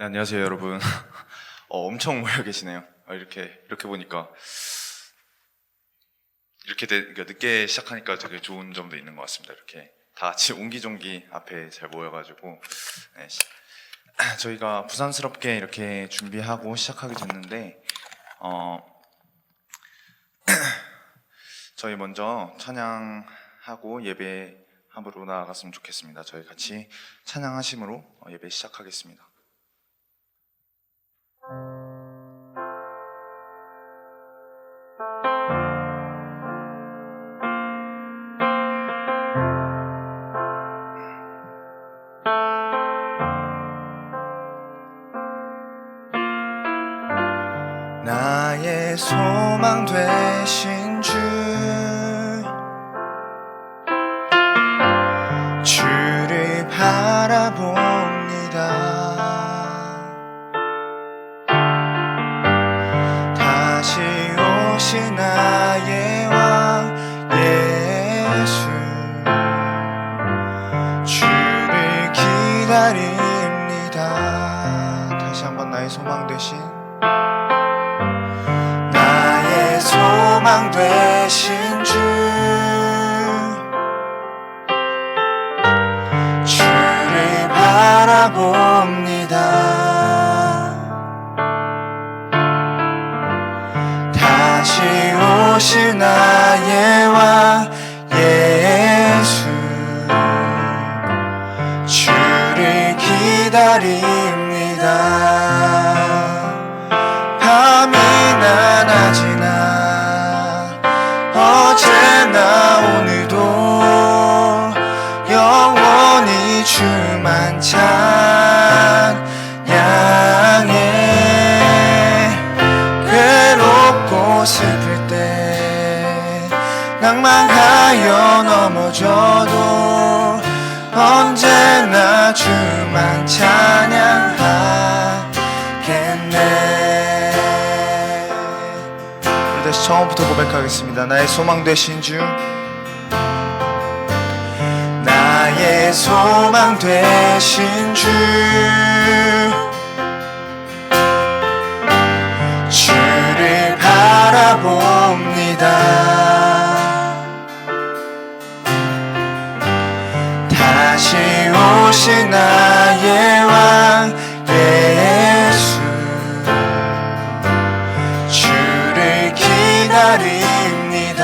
네, 안녕하세요, 여러분. 엄청 모여 계시네요. 이렇게 보니까 그러니까 늦게 시작하니까 되게 좋은 점도 있는 것 같습니다. 이렇게 다 같이 옹기종기 앞에 잘 모여가지고 네, 저희가 부산스럽게 이렇게 준비하고 시작하게 됐는데 저희 먼저 찬양하고 예배함으로 나아갔으면 좋겠습니다. 저희 같이 찬양하심으로 예배 시작하겠습니다. 나의 소망 되신 주를 바라봅니다. 다시 오신 나의 왕 예수, 주를 기다립니다. 다시 한번 나의 소망 되신 소망 되신 주를 바라봅니다. 다시 오실 나의 왕 예수, 주를 기다립니다. 밤이나 낮이나 어제나 오늘도 영원히 주만 찬양해. 괴롭고 슬플 때 낭만하여 넘어져도 언제나 주만 찬양하겠네. 다시 처음부터 고백하겠습니다. 나의 소망 되신 주, 나의 소망 되신 주를 바라봅니다. 다시 오실 나의 왕 예수, 기다립니다.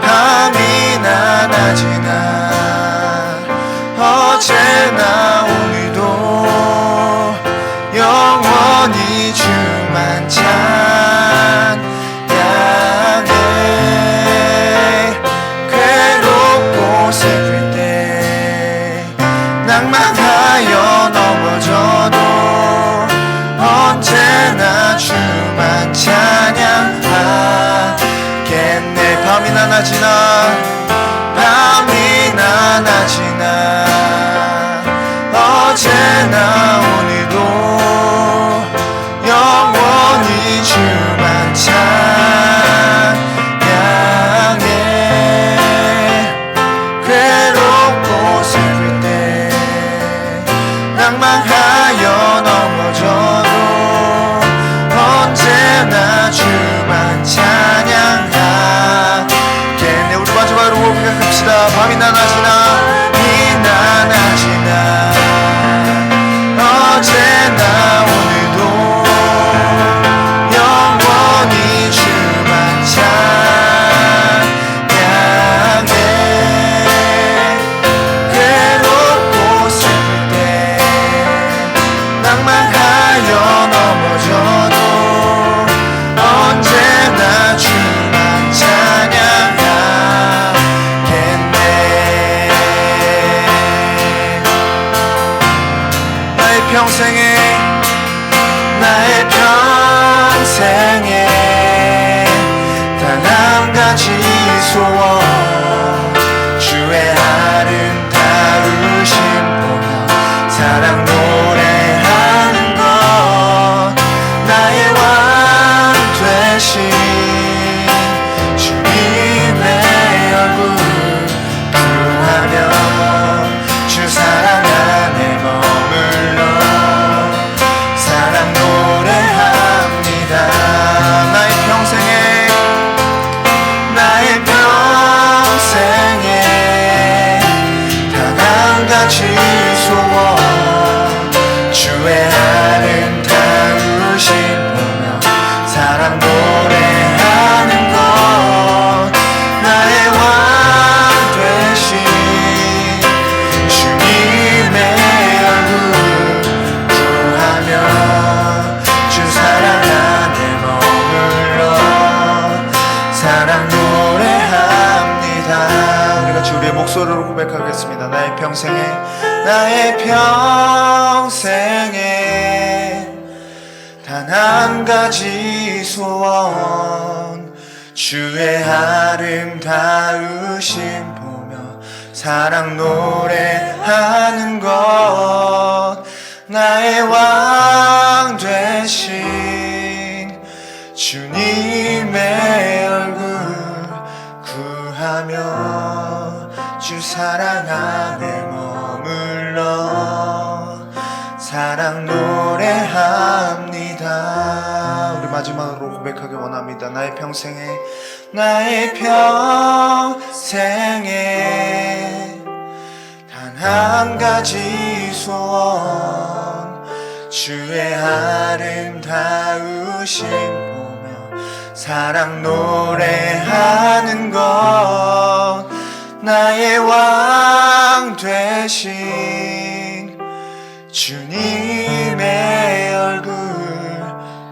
밤이나 낮이나 어제나 오늘도 영원히 주만 찬양해. 괴롭고 슬플 때 낭만하여 넘어져도 언제나 주만 찬양하겠네. 밤이나 낮이나 어제나 오늘도 영원히 주만 찬양해. 괴롭고 슬플 때 낭만하여 넘어져도 언제나 주만 찬양하겠네. 우리 마지막으로 고백합시다. 밤이나 낮이나 어제나 오늘도 영원히 주만 찬양해. 괴롭고 슬플 때 낭만하여 넘어져도 언제나 주만 찬양하겠네. 나의 평생에 단 한 가지 소원, 주의 아름다우신 보며 사랑 노래하는 것. 나의 왕 되신 주님의 얼굴 구하며 주 사랑 안에 머물 가지 소원 주의 아름다우신 보며 사랑 노래하는 것 나의 왕 되신 주님의 얼굴 구하며 주 사랑 안에 머물러 사랑 노래합니다. 우리가 우리의 목소리로 고백하겠습니다. 나의 평생에 단 한 가지 소원 주의 아름다우심 보며 사랑 노래하는 것 나의 왕 되신 주님의 얼굴 구하며 주 사랑 안에 머물러 사랑 노래합니다. 우리 마지막으로 고백하기 원합니다. 나의 평생에 단 한 가지 소원 주의 아름다우심 보며 사랑 노래하는 것 나의 왕 되신 주님의 얼굴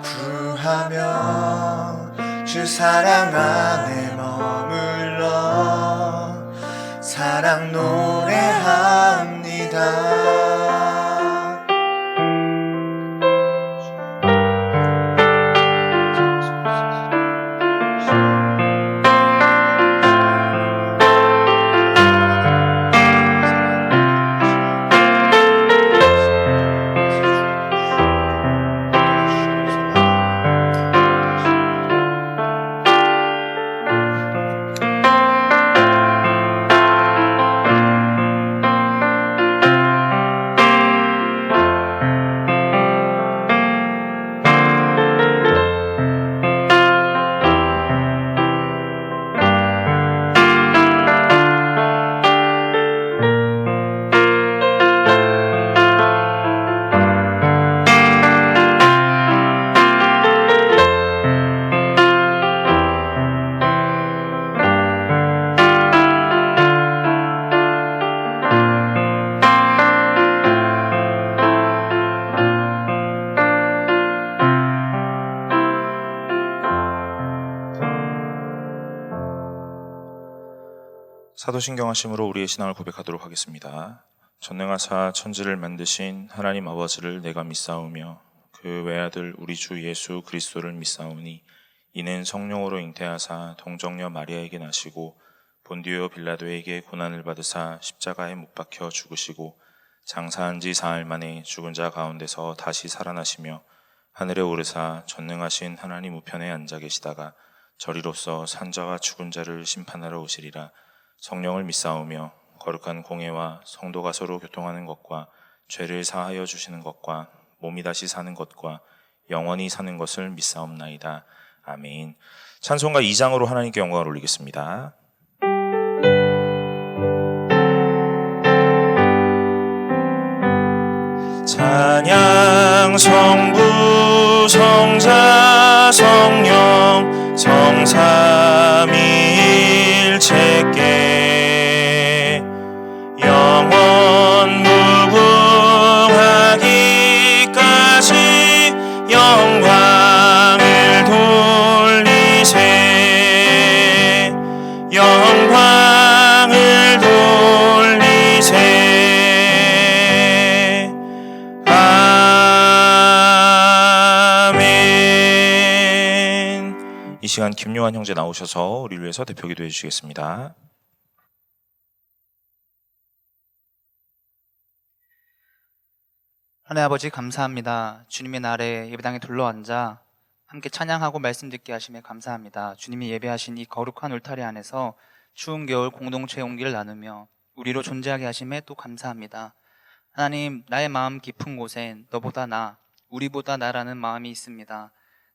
구하며 주 사랑 안에 머물러 사랑 노래합니다. 사도신경하심으로 우리의 신앙을 고백하도록 하겠습니다. 전능하사 천지를 만드신 하나님 아버지를 내가 믿사오며 그 외아들 우리 주 예수 그리스도를 믿사오니 이는 성령으로 잉태하사 동정녀 마리아에게 나시고 본디오 빌라도에게 고난을 받으사 십자가에 못 박혀 죽으시고 장사한 지 사흘 만에 죽은 자 가운데서 다시 살아나시며 하늘에 오르사 전능하신 하나님 우편에 앉아 계시다가 저리로서 산자와 죽은 자를 심판하러 오시리라. 성령을 믿사오며 거룩한 공회와 성도가 서로 교통하는 것과 죄를 사하여 주시는 것과 몸이 다시 사는 것과 영원히 사는 것을 믿사옵나이다. 아멘. 찬송가 2장으로 하나님께 영광을 올리겠습니다. 찬양 성부 성자 성령 성삼위일체께 영원 무궁하기까지 영광을 돌리세 영광을 돌리세 아멘. 이 시간 김요한 형제 나오셔서 우리를 위해서 대표 기도해 주시겠습니다. 하나님 아버지 감사합니다. 주님의 날에 예배당에 둘러앉아 함께 찬양하고 말씀 듣게 하심에 감사합니다. 주님이 예배하신 이 거룩한 울타리 안에서 추운 겨울 공동체의 온기를 나누며 우리로 존재하게 하심에 또 감사합니다. 하나님, 나의 마음 깊은 곳엔 너보다 나, 우리보다 나라는 마음이 있습니다.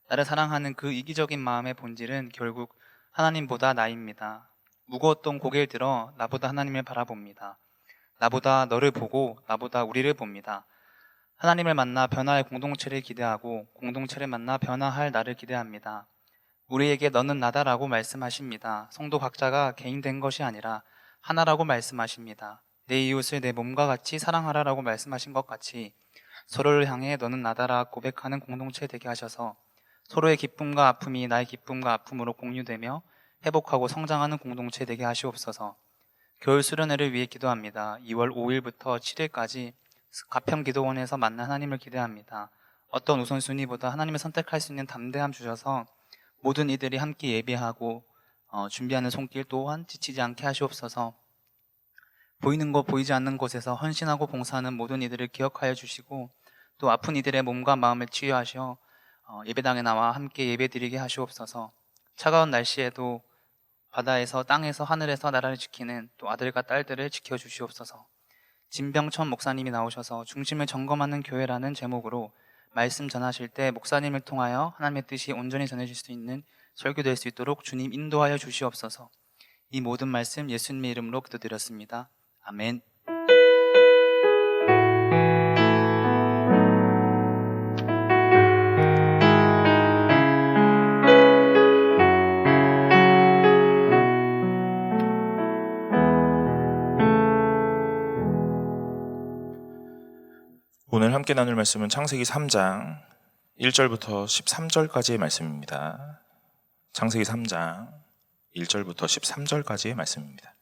나를 사랑하는 그 이기적인 마음의 본질은 결국 하나님보다 나입니다. 무거웠던 고개를 들어 나보다 하나님을 바라봅니다. 나보다 너를 보고 나보다 우리를 봅니다. 하나님을 만나 변화할 공동체를 기대하고 공동체를 만나 변화할 나를 기대합니다. 우리에게 너는 나다라고 말씀하십니다. 성도 각자가 개인된 것이 아니라 하나라고 말씀하십니다. 내 이웃을 내 몸과 같이 사랑하라라고 말씀하신 것 같이 서로를 향해 너는 나다라 고백하는 공동체 되게 하셔서 서로의 기쁨과 아픔이 나의 기쁨과 아픔으로 공유되며 회복하고 성장하는 공동체 되게 하시옵소서. 겨울 수련회를 위해 기도합니다. 2월 5일부터 7일까지 가평기도원에서 만난 하나님을 기대합니다. 어떤 우선순위보다 하나님을 선택할 수 있는 담대함 주셔서 모든 이들이 함께 예배하고 준비하는 손길 또한 지치지 않게 하시옵소서. 보이는 것 보이지 않는 곳에서 헌신하고 봉사하는 모든 이들을 기억하여 주시고 또 아픈 이들의 몸과 마음을 치유하셔 예배당에 나와 함께 예배드리게 하시옵소서. 차가운 날씨에도 바다에서 땅에서 하늘에서 나라를 지키는 또 아들과 딸들을 지켜주시옵소서. 진병천 목사님이 나오셔서 중심을 점검하는 교회라는 제목으로 말씀 전하실 때 목사님을 통하여 하나님의 뜻이 온전히 전해질 수 있는 설교될 수 있도록 주님 인도하여 주시옵소서. 이 모든 말씀 예수님의 이름으로 기도드렸습니다. 아멘. 오늘 함께 나눌 말씀은 창세기 3장 1절부터 13절까지의 말씀입니다. 창세기 3장 1절부터 13절까지의 말씀입니다.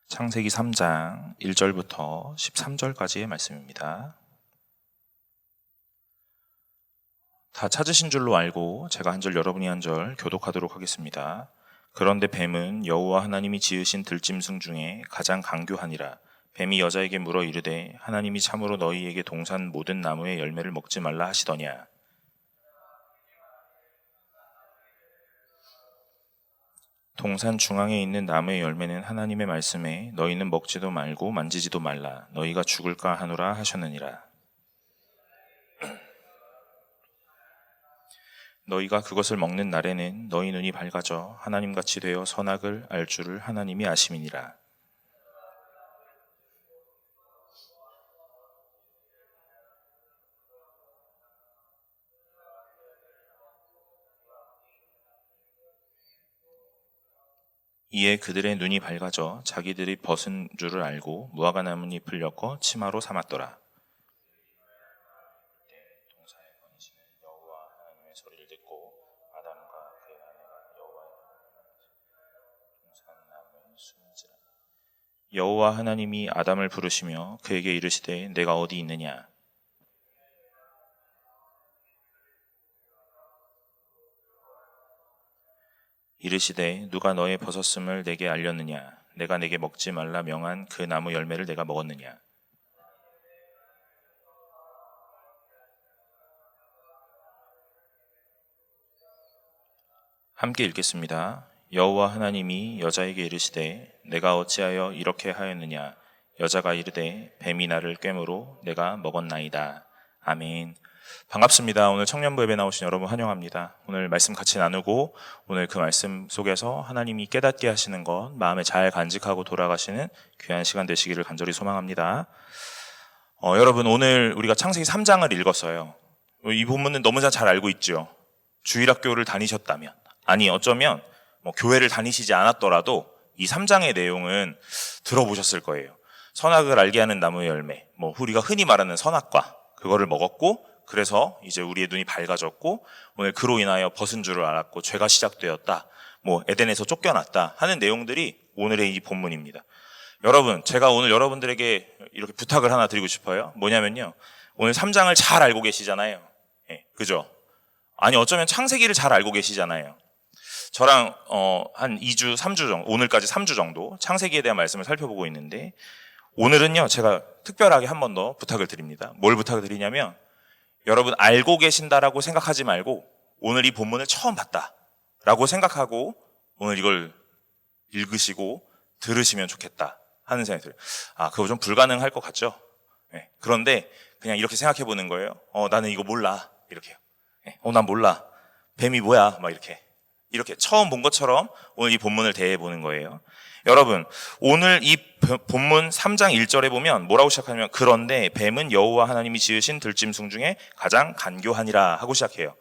창세기 3장 1절부터 13절까지의 말씀입니다. 다 찾으신 줄로 알고 제가 한 절 여러분이 한 절 교독하도록 하겠습니다. 그런데 뱀은 여호와 하나님이 지으신 들짐승 중에 가장 강교하니라. 뱀이 여자에게 물어 이르되 하나님이 참으로 너희에게 동산 모든 나무의 열매를 먹지 말라 하시더냐. 동산 중앙에 있는 나무의 열매는 하나님의 말씀에 너희는 먹지도 말고 만지지도 말라 너희가 죽을까 하노라 하셨느니라. 너희가 그것을 먹는 날에는 너희 눈이 밝아져 하나님같이 되어 선악을 알 줄을 하나님이 아심이니라. 이에 그들의 눈이 밝아져 자기들이 벗은 줄을 알고 무화과 나뭇잎을 엮어 치마로 삼았더라. 동산에 거니시는 여호와 하나님의 소리를 듣고 아담과 그의 아내가 여호와의 동산나무에 숨지라. 여호와 하나님이 아담을 부르시며 그에게 이르시되 내가 어디 있느냐. 이르시되 누가 너의 벗었음을 내게 알렸느냐. 내가 내게 먹지 말라 명한 그 나무 열매를 내가 먹었느냐. 함께 읽겠습니다. 여호와 하나님이 여자에게 이르시되 내가 어찌하여 이렇게 하였느냐. 여자가 이르되 뱀이 나를 꿰므로 내가 먹었나이다. 아멘. 반갑습니다. 오늘 청년부 예배 나오신 여러분 환영합니다. 오늘 말씀 같이 나누고 오늘 그 말씀 속에서 하나님이 깨닫게 하시는 것 마음에 잘 간직하고 돌아가시는 귀한 시간 되시기를 간절히 소망합니다. 여러분 오늘 우리가 창세기 3장을 읽었어요. 이 본문은 너무 잘 알고 있죠. 주일학교를 다니셨다면 아니 어쩌면 교회를 다니시지 않았더라도 이 3장의 내용은 들어보셨을 거예요. 선악을 알게 하는 나무의 열매, 우리가 흔히 말하는 선악과 그거를 먹었고 그래서 이제 우리의 눈이 밝아졌고 오늘 그로 인하여 벗은 줄을 알았고 죄가 시작되었다. 에덴에서 쫓겨났다 하는 내용들이 오늘의 이 본문입니다. 여러분, 제가 오늘 여러분들에게 이렇게 부탁을 하나 드리고 싶어요. 뭐냐면요. 오늘 3장을 잘 알고 계시잖아요. 그죠? 아니 어쩌면 창세기를 잘 알고 계시잖아요. 저랑 한 2주, 3주 정도, 오늘까지 3주 정도 창세기에 대한 말씀을 살펴보고 있는데 오늘은요. 제가 특별하게 한 번 더 부탁을 드립니다. 뭘 부탁을 드리냐면 여러분 알고 계신다라고 생각하지 말고 오늘 이 본문을 처음 봤다라고 생각하고 오늘 이걸 읽으시고 들으시면 좋겠다 하는 생각이 들어요. 그거 좀 불가능할 것 같죠? 네. 그런데 그냥 이렇게 생각해 보는 거예요. 나는 이거 몰라. 이렇게요. 난 몰라. 뱀이 뭐야? 막 이렇게. 이렇게 처음 본 것처럼 오늘 이 본문을 대해 보는 거예요. 여러분, 오늘 이 본문 3장 1절에 보면 뭐라고 시작하냐면 그런데 뱀은 여호와 하나님이 지으신 들짐승 중에 가장 간교하니라 하고 시작해요.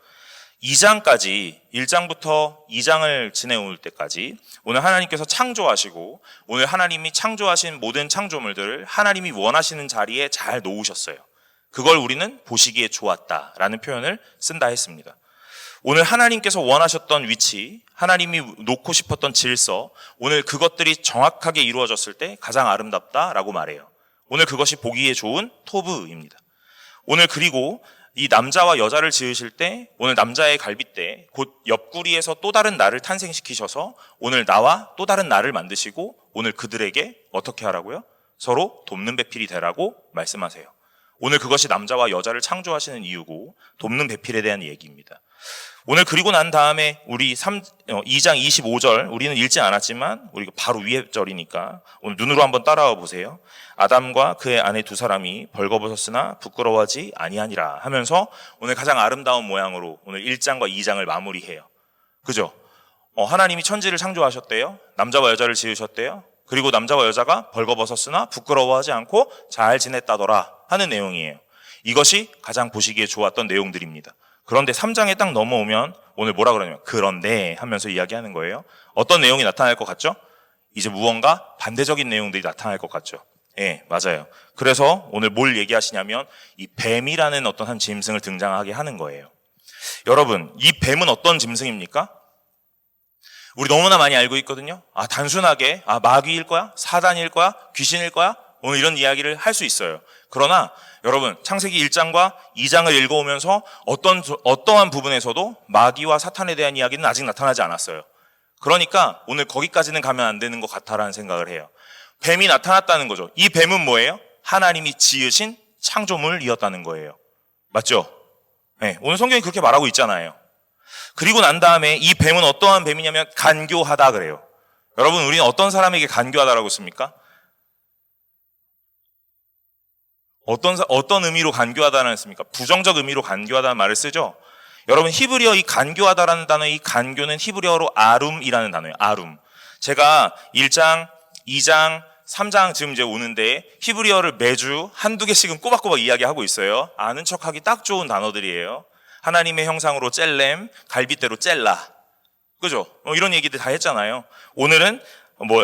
2장까지 1장부터 2장을 지내올 때까지 오늘 하나님께서 창조하시고 오늘 하나님이 창조하신 모든 창조물들을 하나님이 원하시는 자리에 잘 놓으셨어요. 그걸 우리는 보시기에 좋았다라는 표현을 쓴다 했습니다. 오늘 하나님께서 원하셨던 위치, 하나님이 놓고 싶었던 질서, 오늘 그것들이 정확하게 이루어졌을 때 가장 아름답다라고 말해요. 오늘 그것이 보기에 좋은 토브입니다. 오늘 그리고 이 남자와 여자를 지으실 때 오늘 남자의 갈빗대 곧 옆구리에서 또 다른 나를 탄생시키셔서 오늘 나와 또 다른 나를 만드시고 오늘 그들에게 어떻게 하라고요? 서로 돕는 배필이 되라고 말씀하세요. 오늘 그것이 남자와 여자를 창조하시는 이유고 돕는 배필에 대한 얘기입니다. 오늘 그리고 난 다음에 우리 2장 25절 우리는 읽지 않았지만 우리가 바로 위에 절이니까 오늘 눈으로 한번 따라와 보세요. 아담과 그의 아내 두 사람이 벌거벗었으나 부끄러워하지 아니하니라 하면서 오늘 가장 아름다운 모양으로 오늘 1장과 2장을 마무리해요. 그죠? 하나님이 천지를 창조하셨대요. 남자와 여자를 지으셨대요. 그리고 남자와 여자가 벌거벗었으나 부끄러워하지 않고 잘 지냈다더라 하는 내용이에요. 이것이 가장 보시기에 좋았던 내용들입니다. 그런데 3장에 딱 넘어오면 오늘 뭐라 그러냐면 그런데 하면서 이야기하는 거예요. 어떤 내용이 나타날 것 같죠? 이제 무언가 반대적인 내용들이 나타날 것 같죠. 예, 맞아요. 그래서 오늘 뭘 얘기하시냐면 이 뱀이라는 어떤 한 짐승을 등장하게 하는 거예요. 여러분, 이 뱀은 어떤 짐승입니까? 우리 너무나 많이 알고 있거든요. 단순하게 마귀일 거야? 사단일 거야? 귀신일 거야? 오늘 이런 이야기를 할 수 있어요. 그러나 여러분, 창세기 1장과 2장을 읽어오면서 어떠한 부분에서도 마귀와 사탄에 대한 이야기는 아직 나타나지 않았어요. 그러니까 오늘 거기까지는 가면 안 되는 것 같다라는 생각을 해요. 뱀이 나타났다는 거죠. 이 뱀은 뭐예요? 하나님이 지으신 창조물이었다는 거예요. 맞죠? 네, 오늘 성경이 그렇게 말하고 있잖아요. 그리고 난 다음에 이 뱀은 어떠한 뱀이냐면 간교하다 그래요. 여러분, 우리는 어떤 사람에게 간교하다라고 씁니까? 어떤 의미로 간교하다는 씁니까? 부정적 의미로 간교하다는 말을 쓰죠. 여러분, 히브리어 이 간교하다라는 단어, 이 간교는 히브리어로 아룸이라는 단어예요. 아룸. 제가 1장, 2장, 3장 지금 이제 오는데 히브리어를 매주 한두 개씩은 꼬박꼬박 이야기하고 있어요. 아는 척하기 딱 좋은 단어들이에요. 하나님의 형상으로 젤렘, 갈빗대로 젤라. 그죠? 이런 얘기들 다 했잖아요. 오늘은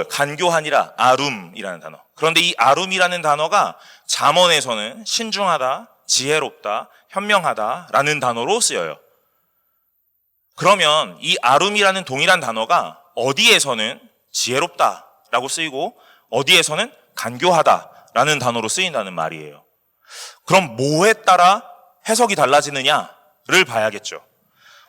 간교하니라 아룸이라는 단어. 그런데 이 아룸이라는 단어가 잠언에서는 신중하다, 지혜롭다, 현명하다라는 단어로 쓰여요. 그러면 이 아룸이라는 동일한 단어가 어디에서는 지혜롭다라고 쓰이고 어디에서는 간교하다라는 단어로 쓰인다는 말이에요. 그럼 뭐에 따라 해석이 달라지느냐를 봐야겠죠.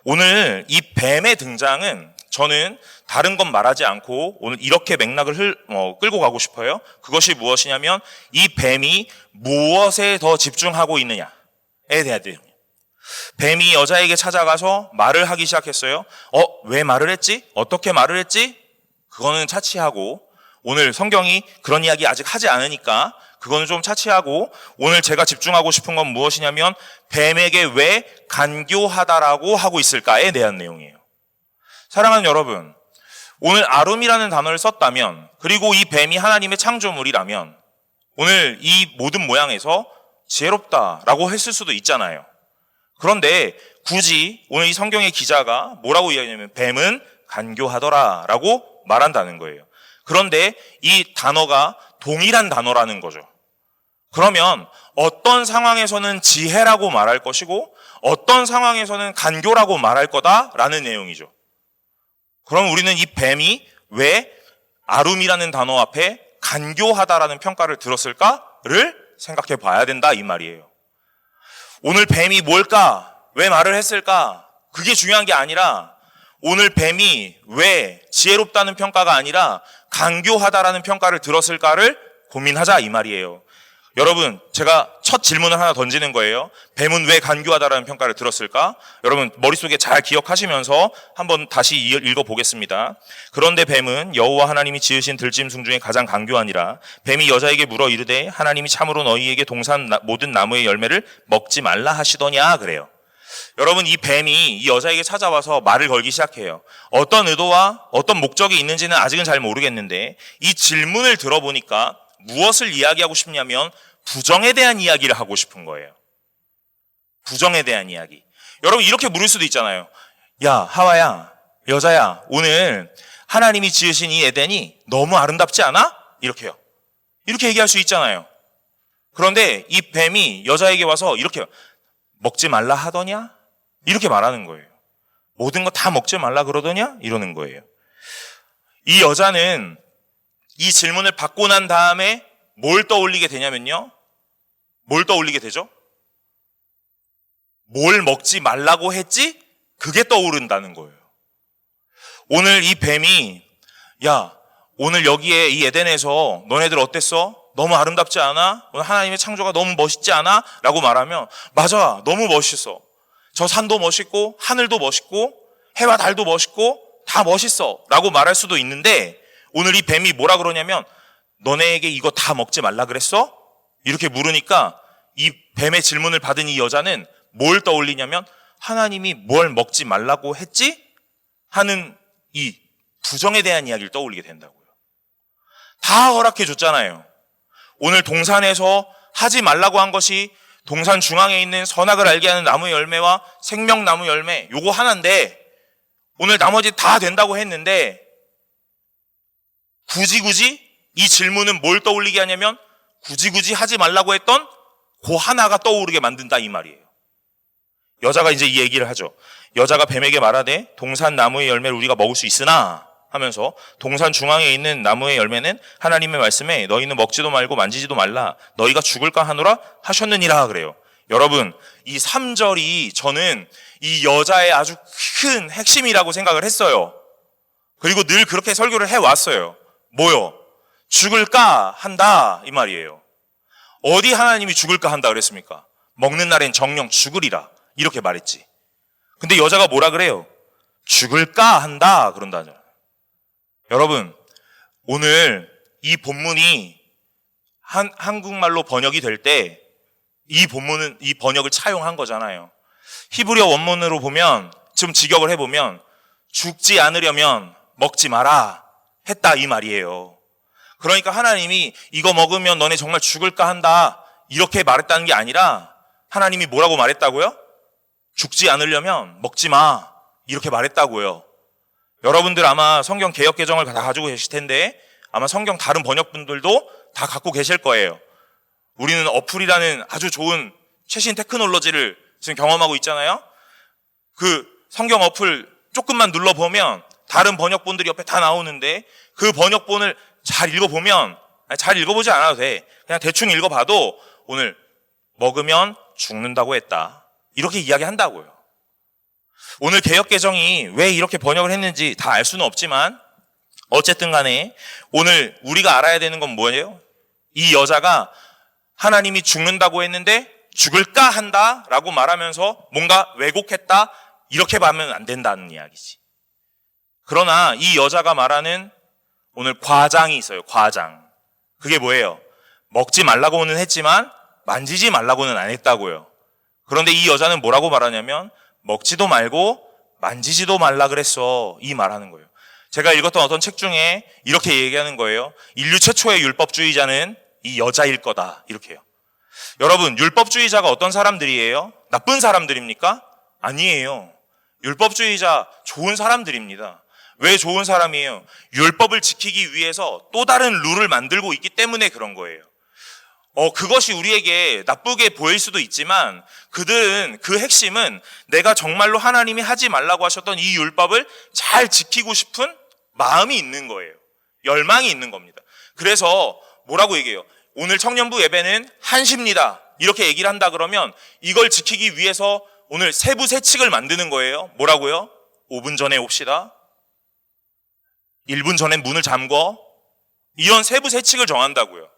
오늘 이 뱀의 등장은 저는 다른 건 말하지 않고 오늘 이렇게 맥락을 끌고 가고 싶어요. 그것이 무엇이냐면 이 뱀이 무엇에 더 집중하고 있느냐에 대한 내용. 뱀이 여자에게 찾아가서 말을 하기 시작했어요. 왜 말을 했지? 어떻게 말을 했지? 그거는 차치하고 오늘 성경이 그런 이야기 아직 하지 않으니까 그거는 좀 차치하고 오늘 제가 집중하고 싶은 건 무엇이냐면 뱀에게 왜 간교하다라고 하고 있을까에 대한 내용이에요. 사랑하는 여러분, 오늘 아름이라는 단어를 썼다면 그리고 이 뱀이 하나님의 창조물이라면 오늘 이 모든 모양에서 지혜롭다라고 했을 수도 있잖아요. 그런데 굳이 오늘 이 성경의 기자가 뭐라고 이야기하냐면 뱀은 간교하더라라고 말한다는 거예요. 그런데 이 단어가 동일한 단어라는 거죠. 그러면 어떤 상황에서는 지혜라고 말할 것이고 어떤 상황에서는 간교라고 말할 거다라는 내용이죠. 그럼 우리는 이 뱀이 왜 아룸이라는 단어 앞에 간교하다라는 평가를 들었을까를 생각해 봐야 된다 이 말이에요. 오늘 뱀이 뭘까? 왜 말을 했을까? 그게 중요한 게 아니라 오늘 뱀이 왜 지혜롭다는 평가가 아니라 간교하다라는 평가를 들었을까를 고민하자 이 말이에요. 여러분, 제가 첫 질문을 하나 던지는 거예요. 뱀은 왜 간교하다라는 평가를 들었을까? 여러분 머릿속에 잘 기억하시면서 한번 다시 읽어보겠습니다. 그런데 뱀은 여호와 하나님이 지으신 들짐승 중에 가장 간교하니라. 뱀이 여자에게 물어 이르되 하나님이 참으로 너희에게 동산 모든 나무의 열매를 먹지 말라 하시더냐 그래요. 여러분, 이 뱀이 이 여자에게 찾아와서 말을 걸기 시작해요. 어떤 의도와 어떤 목적이 있는지는 아직은 잘 모르겠는데 이 질문을 들어보니까 무엇을 이야기하고 싶냐면 부정에 대한 이야기를 하고 싶은 거예요. 부정에 대한 이야기. 여러분, 이렇게 물을 수도 있잖아요. 야, 하와야, 여자야, 오늘 하나님이 지으신 이 에덴이 너무 아름답지 않아? 이렇게요. 이렇게 얘기할 수 있잖아요. 그런데 이 뱀이 여자에게 와서 이렇게 먹지 말라 하더냐? 이렇게 말하는 거예요. 모든 거 다 먹지 말라 그러더냐? 이러는 거예요. 이 여자는 이 질문을 받고 난 다음에 뭘 떠올리게 되냐면요. 뭘 떠올리게 되죠? 뭘 먹지 말라고 했지? 그게 떠오른다는 거예요. 오늘 이 뱀이 야, 오늘 여기에 이 에덴에서 너네들 어땠어? 너무 아름답지 않아? 오늘 하나님의 창조가 너무 멋있지 않아? 라고 말하면 맞아, 너무 멋있어. 저 산도 멋있고 하늘도 멋있고 해와 달도 멋있고 다 멋있어 라고 말할 수도 있는데 오늘 이 뱀이 뭐라 그러냐면 너네에게 이거 다 먹지 말라 그랬어? 이렇게 물으니까 이 뱀의 질문을 받은 이 여자는 뭘 떠올리냐면 하나님이 뭘 먹지 말라고 했지? 하는 이 부정에 대한 이야기를 떠올리게 된다고요. 다 허락해 줬잖아요. 오늘 동산에서 하지 말라고 한 것이 동산 중앙에 있는 선악을 알게 하는 나무 열매와 생명나무 열매 요거 하나인데 오늘 나머지 다 된다고 했는데 굳이 이 질문은 뭘 떠올리게 하냐면 굳이 하지 말라고 했던 그 하나가 떠오르게 만든다 이 말이에요. 여자가 이제 이 얘기를 하죠. 여자가 뱀에게 말하되 동산 나무의 열매를 우리가 먹을 수 있으나 하면서 동산 중앙에 있는 나무의 열매는 하나님의 말씀에 너희는 먹지도 말고 만지지도 말라 너희가 죽을까 하노라 하셨느니라 그래요. 여러분, 이 3절이 저는 이 여자의 아주 큰 핵심이라고 생각을 했어요. 그리고 늘 그렇게 설교를 해왔어요. 뭐요? 죽을까 한다 이 말이에요. 어디 하나님이 죽을까 한다 그랬습니까? 먹는 날엔 정령 죽으리라 이렇게 말했지. 근데 여자가 뭐라 그래요? 죽을까 한다 그런다잖아요. 여러분, 오늘 이 본문이 한국말로 번역이 될 때 이 본문은 이 번역을 차용한 거잖아요. 히브리어 원문으로 보면 좀 직역을 해보면 죽지 않으려면 먹지 마라 했다 이 말이에요. 그러니까 하나님이 이거 먹으면 너네 정말 죽을까 한다 이렇게 말했다는 게 아니라 하나님이 뭐라고 말했다고요? 죽지 않으려면 먹지 마 이렇게 말했다고요. 여러분들 아마 성경 개역 개정을 다 가지고 계실 텐데 아마 성경 다른 번역분들도 다 갖고 계실 거예요. 우리는 어플이라는 아주 좋은 최신 테크놀로지를 지금 경험하고 있잖아요. 그 성경 어플 조금만 눌러보면 다른 번역본들이 옆에 다 나오는데 그 번역본을 잘 읽어보면 잘 읽어보지 않아도 돼. 그냥 대충 읽어봐도 오늘 먹으면 죽는다고 했다 이렇게 이야기한다고요. 오늘 개역개정이 왜 이렇게 번역을 했는지 다 알 수는 없지만 어쨌든 간에 오늘 우리가 알아야 되는 건 뭐예요? 이 여자가 하나님이 죽는다고 했는데 죽을까 한다라고 말하면서 뭔가 왜곡했다 이렇게 봐면 안 된다는 이야기지. 그러나 이 여자가 말하는 오늘 과장이 있어요. 과장. 그게 뭐예요? 먹지 말라고는 했지만 만지지 말라고는 안 했다고요. 그런데 이 여자는 뭐라고 말하냐면 먹지도 말고 만지지도 말라 그랬어 이 말하는 거예요. 제가 읽었던 어떤 책 중에 이렇게 얘기하는 거예요. 인류 최초의 율법주의자는 이 여자일 거다 이렇게요. 여러분, 율법주의자가 어떤 사람들이에요? 나쁜 사람들입니까? 아니에요. 율법주의자 좋은 사람들입니다. 왜 좋은 사람이에요? 율법을 지키기 위해서 또 다른 룰을 만들고 있기 때문에 그런 거예요. 그것이 우리에게 나쁘게 보일 수도 있지만 그들은 그 핵심은 내가 정말로 하나님이 하지 말라고 하셨던 이 율법을 잘 지키고 싶은 마음이 있는 거예요. 열망이 있는 겁니다. 그래서 뭐라고 얘기해요? 오늘 청년부 예배는 1시입니다. 이렇게 얘기를 한다 그러면 이걸 지키기 위해서 오늘 세부 세칙을 만드는 거예요. 뭐라고요? 5분 전에 옵시다. 1분 전에 문을 잠궈. 이런 세부 세칙을 정한다고요.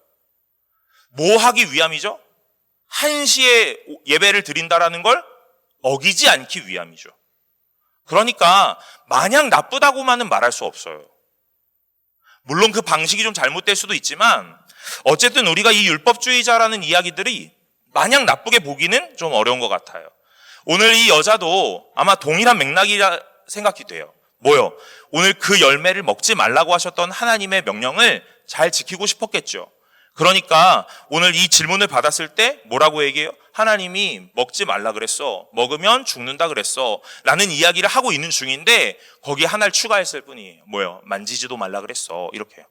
뭐 하기 위함이죠? 1시에 예배를 드린다라는 걸 어기지 않기 위함이죠. 그러니까 마냥 나쁘다고만은 말할 수 없어요. 물론 그 방식이 좀 잘못될 수도 있지만 어쨌든 우리가 이 율법주의자라는 이야기들이 마냥 나쁘게 보기는 좀 어려운 것 같아요. 오늘 이 여자도 아마 동일한 맥락이라 생각이 돼요. 뭐요? 오늘 그 열매를 먹지 말라고 하셨던 하나님의 명령을 잘 지키고 싶었겠죠. 그러니까 오늘 이 질문을 받았을 때 뭐라고 얘기해요? 하나님이 먹지 말라 그랬어. 먹으면 죽는다 그랬어. 라는 이야기를 하고 있는 중인데 거기에 하나를 추가했을 뿐이에요. 뭐요? 만지지도 말라 그랬어. 이렇게요.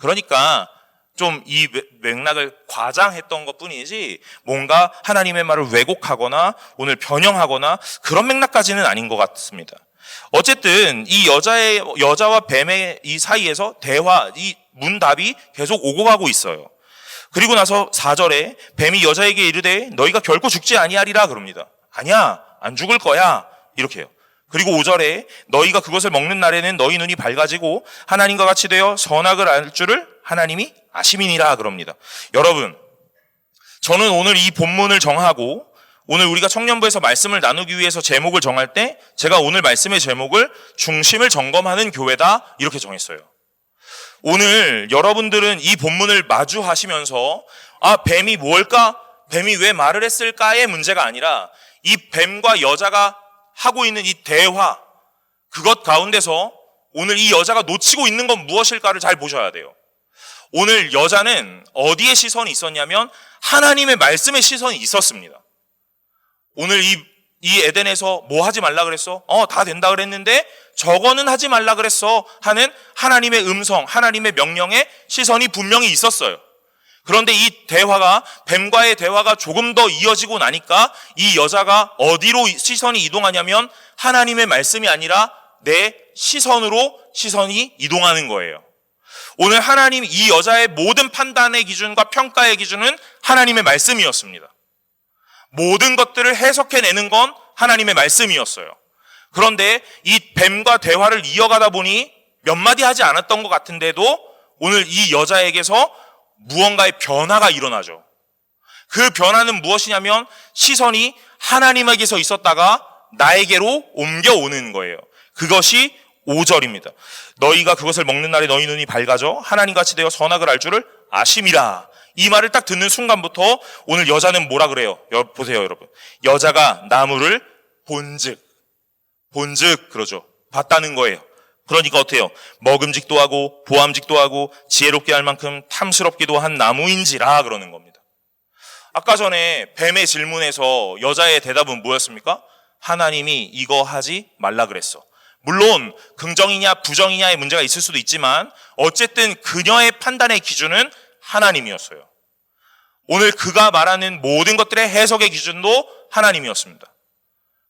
그러니까 좀 이 맥락을 과장했던 것 뿐이지 뭔가 하나님의 말을 왜곡하거나 오늘 변형하거나 그런 맥락까지는 아닌 것 같습니다. 어쨌든 이 여자와 뱀의 이 사이에서 이 문답이 계속 오고 가고 있어요. 그리고 나서 4절에 뱀이 여자에게 이르되 너희가 결코 죽지 아니하리라 그럽니다. 아니야, 안 죽을 거야. 이렇게 해요. 그리고 5절에 너희가 그것을 먹는 날에는 너희 눈이 밝아지고 하나님과 같이 되어 선악을 알 줄을 하나님이 아심이니라 그럽니다. 여러분, 저는 오늘 이 본문을 정하고 오늘 우리가 청년부에서 말씀을 나누기 위해서 제목을 정할 때 제가 오늘 말씀의 제목을 중심을 점검하는 교회다 이렇게 정했어요. 오늘 여러분들은 이 본문을 마주하시면서 뱀이 뭘까? 뱀이 왜 말을 했을까의 문제가 아니라 이 뱀과 여자가 하고 있는 이 대화, 그것 가운데서 오늘 이 여자가 놓치고 있는 건 무엇일까를 잘 보셔야 돼요. 오늘 여자는 어디에 시선이 있었냐면 하나님의 말씀에 시선이 있었습니다. 오늘 이 에덴에서 뭐 하지 말라 그랬어? 다 된다 그랬는데 저거는 하지 말라 그랬어 하는 하나님의 음성, 하나님의 명령에 시선이 분명히 있었어요. 그런데 이 대화가, 뱀과의 대화가 조금 더 이어지고 나니까 이 여자가 어디로 시선이 이동하냐면 하나님의 말씀이 아니라 내 시선으로 시선이 이동하는 거예요. 오늘 하나님, 이 여자의 모든 판단의 기준과 평가의 기준은 하나님의 말씀이었습니다. 모든 것들을 해석해내는 건 하나님의 말씀이었어요. 그런데 이 뱀과 대화를 이어가다 보니 몇 마디 하지 않았던 것 같은데도 오늘 이 여자에게서 무언가의 변화가 일어나죠. 그 변화는 무엇이냐면 시선이 하나님에게서 있었다가 나에게로 옮겨오는 거예요. 그것이 5절입니다. 너희가 그것을 먹는 날에 너희 눈이 밝아져 하나님같이 되어 선악을 알 줄을 아심이라. 이 말을 딱 듣는 순간부터 오늘 여자는 뭐라 그래요? 보세요, 여러분. 여자가 나무를 본즉 그러죠. 봤다는 거예요. 그러니까 어때요? 먹음직도 하고 보암직도 하고 지혜롭게 할 만큼 탐스럽기도 한 나무인지라 그러는 겁니다. 아까 전에 뱀의 질문에서 여자의 대답은 뭐였습니까? 하나님이 이거 하지 말라 그랬어. 물론 긍정이냐 부정이냐의 문제가 있을 수도 있지만 어쨌든 그녀의 판단의 기준은 하나님이었어요. 오늘 그가 말하는 모든 것들의 해석의 기준도 하나님이었습니다.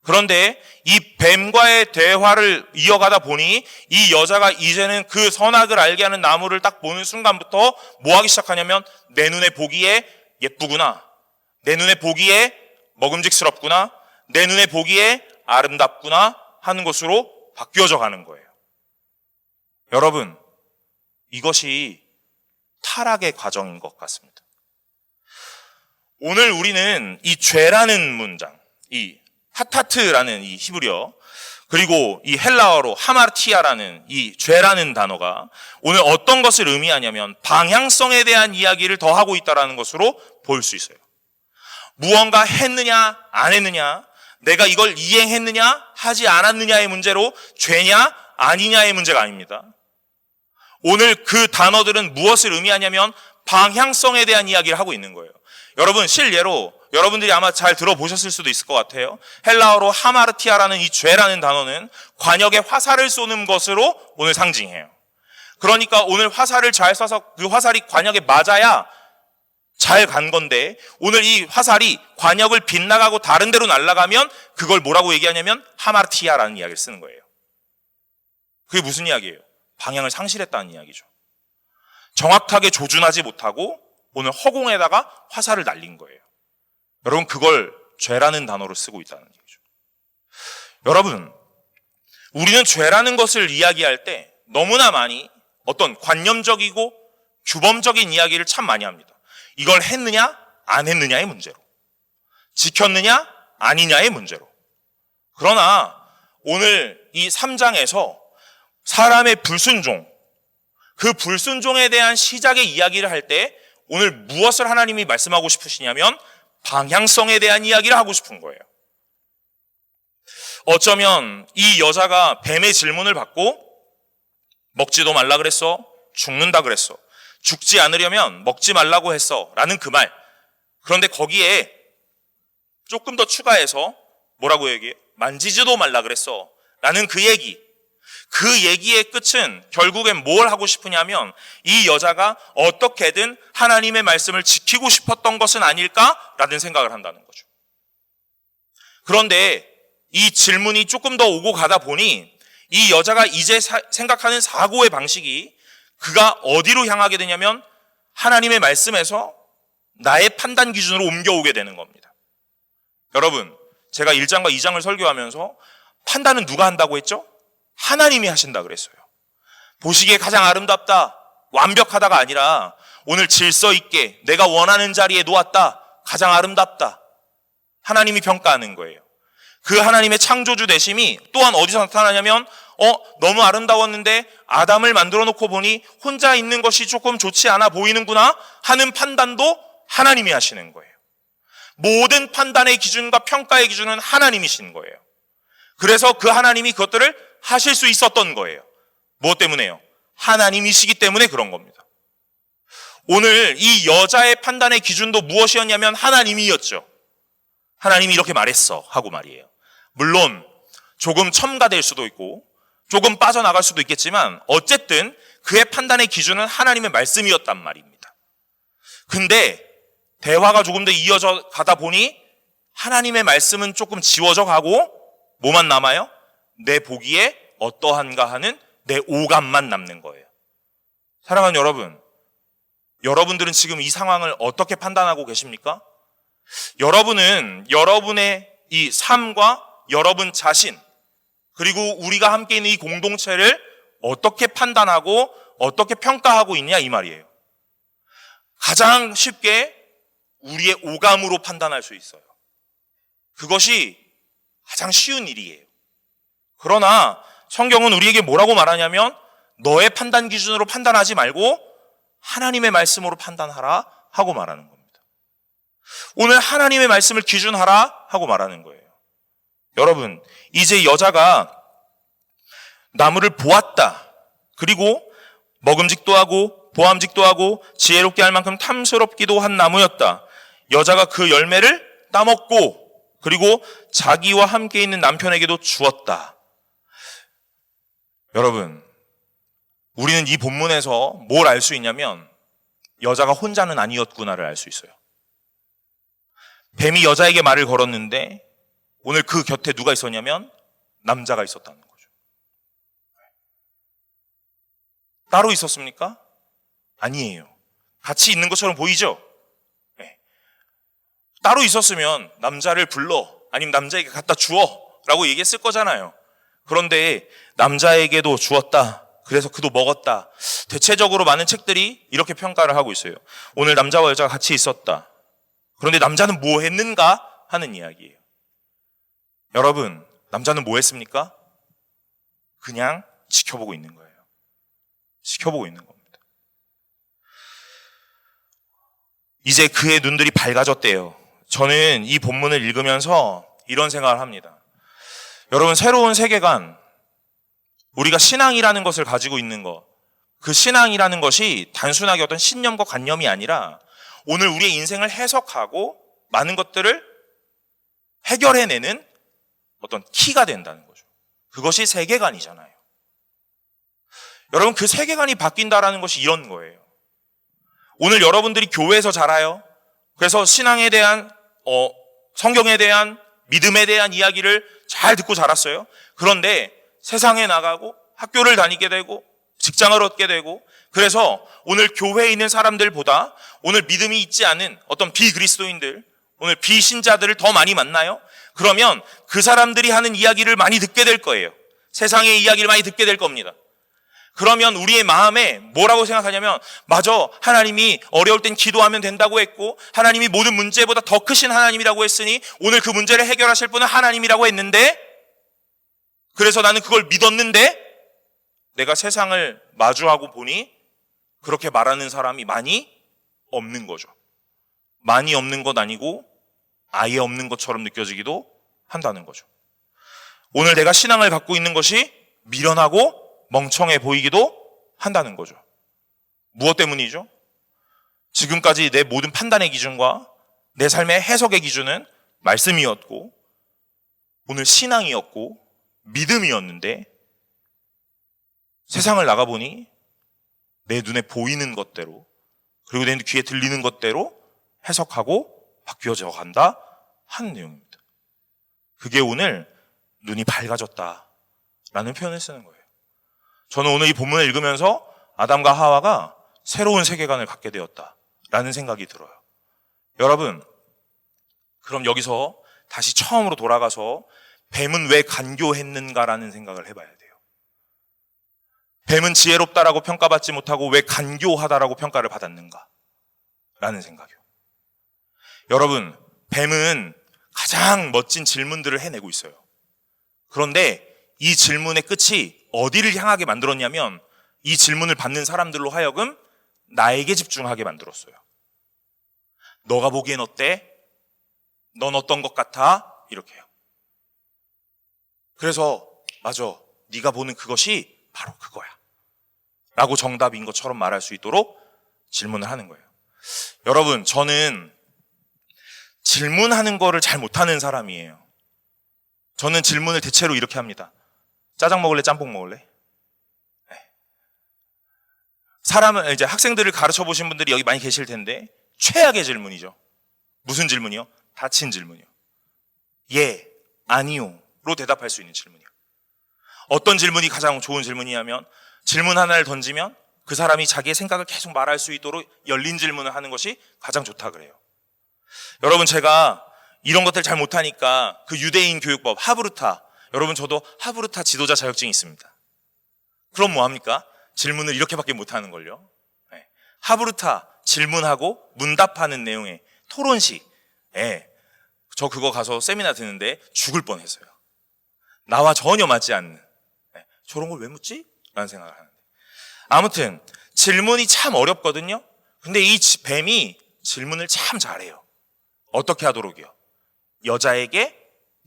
그런데 이 뱀과의 대화를 이어가다 보니 이 여자가 이제는 그 선악을 알게 하는 나무를 딱 보는 순간부터 뭐 하기 시작하냐면 내 눈에 보기에 예쁘구나, 내 눈에 보기에 먹음직스럽구나, 내 눈에 보기에 아름답구나 하는 것으로 바뀌어져 가는 거예요. 여러분, 이것이 타락의 과정인 것 같습니다. 오늘 우리는 이 죄라는 문장, 이 하타트라는 이 히브리어, 그리고 이 헬라어로 하마르티아라는 이 죄라는 단어가 오늘 어떤 것을 의미하냐면 방향성에 대한 이야기를 더 하고 있다는 것으로 볼 수 있어요. 무언가 했느냐 안 했느냐, 내가 이걸 이행했느냐 하지 않았느냐의 문제로 죄냐 아니냐의 문제가 아닙니다. 오늘 그 단어들은 무엇을 의미하냐면 방향성에 대한 이야기를 하고 있는 거예요. 여러분, 실례로 여러분들이 아마 잘 들어보셨을 수도 있을 것 같아요. 헬라어로 하마르티아라는 이 죄라는 단어는 관역에 화살을 쏘는 것으로 오늘 상징해요. 그러니까 오늘 화살을 잘 쏴서 그 화살이 관역에 맞아야 잘 간 건데 오늘 이 화살이 관역을 빗나가고 다른 데로 날아가면 그걸 뭐라고 얘기하냐면 하마르티아라는 이야기를 쓰는 거예요. 그게 무슨 이야기예요? 방향을 상실했다는 이야기죠. 정확하게 조준하지 못하고 오늘 허공에다가 화살을 날린 거예요. 여러분, 그걸 죄라는 단어로 쓰고 있다는 얘기죠. 여러분, 우리는 죄라는 것을 이야기할 때 너무나 많이 어떤 관념적이고 규범적인 이야기를 참 많이 합니다. 이걸 했느냐 안 했느냐의 문제로, 지켰느냐 아니냐의 문제로. 그러나 오늘 이 3장에서 사람의 불순종, 그 불순종에 대한 시작의 이야기를 할 때 오늘 무엇을 하나님이 말씀하고 싶으시냐면 방향성에 대한 이야기를 하고 싶은 거예요. 어쩌면 이 여자가 뱀의 질문을 받고 먹지도 말라 그랬어, 죽는다 그랬어, 죽지 않으려면 먹지 말라고 했어 라는 그 말. 그런데 거기에 조금 더 추가해서 뭐라고 얘기해? 만지지도 말라 그랬어 라는 그 얘기. 그 얘기의 끝은 결국엔 뭘 하고 싶으냐면 이 여자가 어떻게든 하나님의 말씀을 지키고 싶었던 것은 아닐까라는 생각을 한다는 거죠. 그런데 이 질문이 조금 더 오고 가다 보니 이 여자가 이제 생각하는 사고의 방식이 그가 어디로 향하게 되냐면 하나님의 말씀에서 나의 판단 기준으로 옮겨오게 되는 겁니다. 여러분, 제가 1장과 2장을 설교하면서 판단은 누가 한다고 했죠? 하나님이 하신다 그랬어요. 보시기에 가장 아름답다, 완벽하다가 아니라 오늘 질서 있게 내가 원하는 자리에 놓았다, 가장 아름답다. 하나님이 평가하는 거예요. 그 하나님의 창조주 되심이 또한 어디서 나타나냐면 너무 아름다웠는데 아담을 만들어 놓고 보니 혼자 있는 것이 조금 좋지 않아 보이는구나 하는 판단도 하나님이 하시는 거예요. 모든 판단의 기준과 평가의 기준은 하나님이신 거예요. 그래서 그 하나님이 그것들을 하실 수 있었던 거예요. 무엇 때문에요? 하나님이시기 때문에 그런 겁니다. 오늘 이 여자의 판단의 기준도 무엇이었냐면 하나님이었죠. 하나님이 이렇게 말했어 하고 말이에요. 물론 조금 첨가될 수도 있고 조금 빠져나갈 수도 있겠지만 어쨌든 그의 판단의 기준은 하나님의 말씀이었단 말입니다. 근데 대화가 조금 더 이어져 가다 보니 하나님의 말씀은 조금 지워져 가고 뭐만 남아요? 내 보기에 어떠한가 하는 내 오감만 남는 거예요. 사랑하는 여러분, 여러분들은 지금 이 상황을 어떻게 판단하고 계십니까? 여러분은 여러분의 이 삶과 여러분 자신, 그리고 우리가 함께 있는 이 공동체를 어떻게 판단하고 어떻게 평가하고 있냐 이 말이에요. 가장 쉽게 우리의 오감으로 판단할 수 있어요. 그것이 가장 쉬운 일이에요. 그러나 성경은 우리에게 뭐라고 말하냐면 너의 판단 기준으로 판단하지 말고 하나님의 말씀으로 판단하라 하고 말하는 겁니다. 오늘 하나님의 말씀을 기준하라 하고 말하는 거예요. 여러분, 이제 여자가 나무를 보았다. 그리고 먹음직도 하고 보암직도 하고 지혜롭게 할 만큼 탐스럽기도 한 나무였다. 여자가 그 열매를 따먹고 그리고 자기와 함께 있는 남편에게도 주었다. 여러분, 우리는 이 본문에서 뭘 알 수 있냐면 여자가 혼자는 아니었구나를 알 수 있어요. 뱀이 여자에게 말을 걸었는데 오늘 그 곁에 누가 있었냐면 남자가 있었다는 거죠. 따로 있었습니까? 아니에요. 같이 있는 것처럼 보이죠? 네. 따로 있었으면 남자를 불러 아니면 남자에게 갖다 주어 라고 얘기했을 거잖아요. 그런데 남자에게도 주었다. 그래서 그도 먹었다. 대체적으로 많은 책들이 이렇게 평가를 하고 있어요. 오늘 남자와 여자가 같이 있었다. 그런데 남자는 뭐 했는가 하는 이야기예요. 여러분, 남자는 뭐 했습니까? 그냥 지켜보고 있는 거예요. 지켜보고 있는 겁니다. 이제 그의 눈들이 밝아졌대요. 저는 이 본문을 읽으면서 이런 생각을 합니다. 여러분, 새로운 세계관, 우리가 신앙이라는 것을 가지고 있는 것, 그 신앙이라는 것이 단순하게 어떤 신념과 관념이 아니라 오늘 우리의 인생을 해석하고 많은 것들을 해결해내는 어떤 키가 된다는 거죠. 그것이 세계관이잖아요. 여러분, 그 세계관이 바뀐다라는 것이 이런 거예요. 오늘 여러분들이 교회에서 자라요. 그래서 신앙에 대한 성경에 대한 믿음에 대한 이야기를 잘 듣고 자랐어요. 그런데 세상에 나가고 학교를 다니게 되고 직장을 얻게 되고 그래서 오늘 교회에 있는 사람들보다 오늘 믿음이 있지 않은 어떤 비그리스도인들, 오늘 비신자들을 더 많이 만나요. 그러면 그 사람들이 하는 이야기를 많이 듣게 될 거예요. 세상의 이야기를 많이 듣게 될 겁니다. 그러면 우리의 마음에 뭐라고 생각하냐면 맞아, 하나님이 어려울 땐 기도하면 된다고 했고 하나님이 모든 문제보다 더 크신 하나님이라고 했으니 오늘 그 문제를 해결하실 분은 하나님이라고 했는데 그래서 나는 그걸 믿었는데 내가 세상을 마주하고 보니 그렇게 말하는 사람이 많이 없는 거죠. 많이 없는 것 아니고 아예 없는 것처럼 느껴지기도 한다는 거죠. 오늘 내가 신앙을 갖고 있는 것이 미련하고 멍청해 보이기도 한다는 거죠. 무엇 때문이죠? 지금까지 내 모든 판단의 기준과 내 삶의 해석의 기준은 말씀이었고 오늘 신앙이었고 믿음이었는데 세상을 나가보니 내 눈에 보이는 것대로 그리고 내 귀에 들리는 것대로 해석하고 바뀌어져 간다 하는 내용입니다. 그게 오늘 눈이 밝아졌다라는 표현을 쓰는 거예요. 저는 오늘 이 본문을 읽으면서 아담과 하와가 새로운 세계관을 갖게 되었다라는 생각이 들어요. 여러분, 그럼 여기서 다시 처음으로 돌아가서 뱀은 왜 간교했는가라는 생각을 해봐야 돼요. 뱀은 지혜롭다라고 평가받지 못하고 왜 간교하다라고 평가를 받았는가? 라는 생각이요. 여러분, 뱀은 가장 멋진 질문들을 해내고 있어요. 그런데 이 질문의 끝이 어디를 향하게 만들었냐면 이 질문을 받는 사람들로 하여금 나에게 집중하게 만들었어요. 너가 보기엔 어때? 넌 어떤 것 같아? 이렇게요. 그래서 맞아, 네가 보는 그것이 바로 그거야 라고 정답인 것처럼 말할 수 있도록 질문을 하는 거예요. 여러분, 저는 질문하는 거를 잘 못하는 사람이에요. 저는 질문을 대체로 이렇게 합니다. 짜장 먹을래? 짬뽕 먹을래? 네. 사람은 이제 학생들을 가르쳐 보신 분들이 여기 많이 계실 텐데 최악의 질문이죠. 무슨 질문이요? 닫힌 질문이요. 예, 아니요로 대답할 수 있는 질문이요. 어떤 질문이 가장 좋은 질문이냐면 질문 하나를 던지면 그 사람이 자기의 생각을 계속 말할 수 있도록 열린 질문을 하는 것이 가장 좋다 그래요. 여러분, 제가 이런 것들 잘 못하니까 그 유대인 교육법 하브르타, 여러분 저도 하브르타 지도자 자격증이 있습니다. 그럼 뭐합니까? 질문을 이렇게밖에 못하는 걸요. 네. 하브르타 질문하고 문답하는 내용의 토론식. 네. 저 그거 가서 세미나 듣는데 죽을 뻔했어요. 나와 전혀 맞지 않는. 네. 저런 걸 왜 묻지? 라는 생각을 하는데. 아무튼 질문이 참 어렵거든요. 근데 이 뱀이 질문을 참 잘해요. 어떻게 하도록이요? 여자에게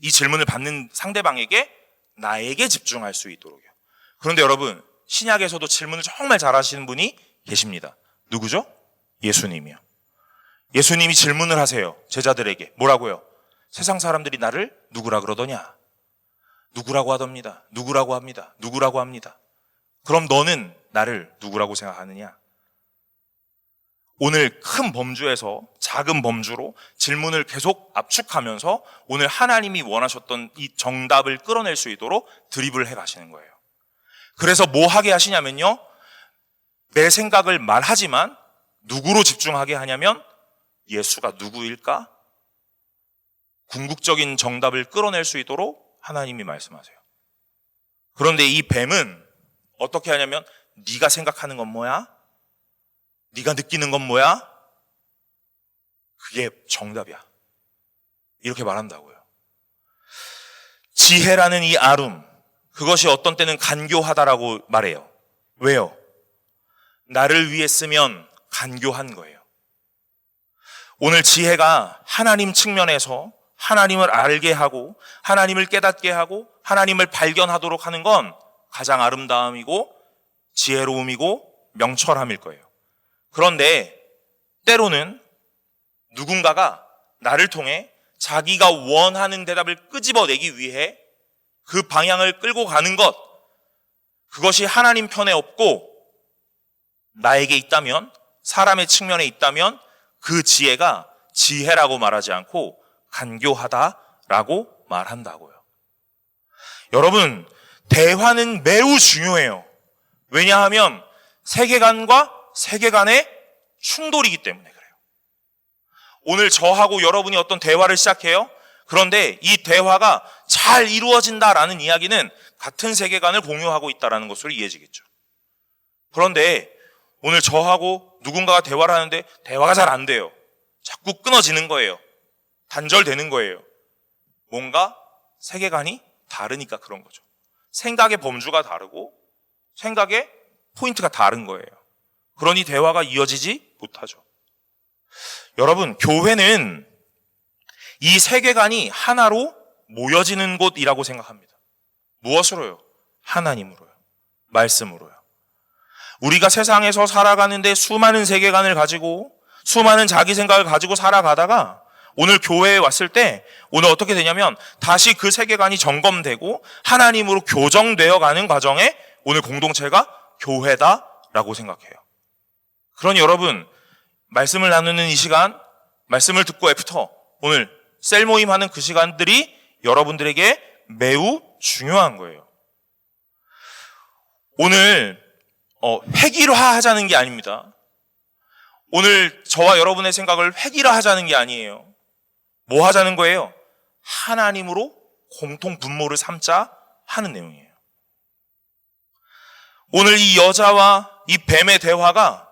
이 질문을 받는 상대방에게 나에게 집중할 수 있도록이요. 그런데 여러분, 신약에서도 질문을 정말 잘하시는 분이 계십니다. 누구죠? 예수님이요. 예수님이 질문을 하세요. 제자들에게. 뭐라고요? 세상 사람들이 나를 누구라 그러더냐? 누구라고 하답니다. 누구라고 합니다. 누구라고 합니다. 그럼 너는 나를 누구라고 생각하느냐? 오늘 큰 범주에서 작은 범주로 질문을 계속 압축하면서 오늘 하나님이 원하셨던 이 정답을 끌어낼 수 있도록 드리블을 해 가시는 거예요. 그래서 뭐 하게 하시냐면요, 내 생각을 말하지만 누구로 집중하게 하냐면 예수가 누구일까? 궁극적인 정답을 끌어낼 수 있도록 하나님이 말씀하세요. 그런데 이 뱀은 어떻게 하냐면 네가 생각하는 건 뭐야? 네가 느끼는 건 뭐야? 그게 정답이야. 이렇게 말한다고요. 지혜라는 이 아름, 그것이 어떤 때는 간교하다라고 말해요. 왜요? 나를 위해 쓰면 간교한 거예요. 오늘 지혜가 하나님 측면에서 하나님을 알게 하고 하나님을 깨닫게 하고 하나님을 발견하도록 하는 건 가장 아름다움이고 지혜로움이고 명철함일 거예요. 그런데 때로는 누군가가 나를 통해 자기가 원하는 대답을 끄집어내기 위해 그 방향을 끌고 가는 것, 그것이 하나님 편에 없고 나에게 있다면, 사람의 측면에 있다면 그 지혜가 지혜라고 말하지 않고 간교하다라고 말한다고요. 여러분, 대화는 매우 중요해요. 왜냐하면 세계관과 세계관의 충돌이기 때문에 그래요. 오늘 저하고 여러분이 어떤 대화를 시작해요. 그런데 이 대화가 잘 이루어진다라는 이야기는 같은 세계관을 공유하고 있다는 것으로 이해지겠죠. 그런데 오늘 저하고 누군가가 대화를 하는데 대화가 잘 안 돼요. 자꾸 끊어지는 거예요. 단절되는 거예요. 뭔가 세계관이 다르니까 그런 거죠. 생각의 범주가 다르고 생각의 포인트가 다른 거예요. 그러니 대화가 이어지지 못하죠. 여러분, 교회는 이 세계관이 하나로 모여지는 곳이라고 생각합니다. 무엇으로요? 하나님으로요. 말씀으로요. 우리가 세상에서 살아가는데 수많은 세계관을 가지고 수많은 자기 생각을 가지고 살아가다가 오늘 교회에 왔을 때 오늘 어떻게 되냐면 다시 그 세계관이 점검되고 하나님으로 교정되어 가는 과정에 오늘 공동체가 교회다라고 생각해요. 그러니 여러분, 말씀을 나누는 이 시간, 말씀을 듣고 애프터 오늘 셀 모임하는 그 시간들이 여러분들에게 매우 중요한 거예요. 오늘 획일화하자는 게 아닙니다. 오늘 저와 여러분의 생각을 획일화하자는 게 아니에요. 뭐 하자는 거예요? 하나님으로 공통 분모를 삼자 하는 내용이에요. 오늘 이 여자와 이 뱀의 대화가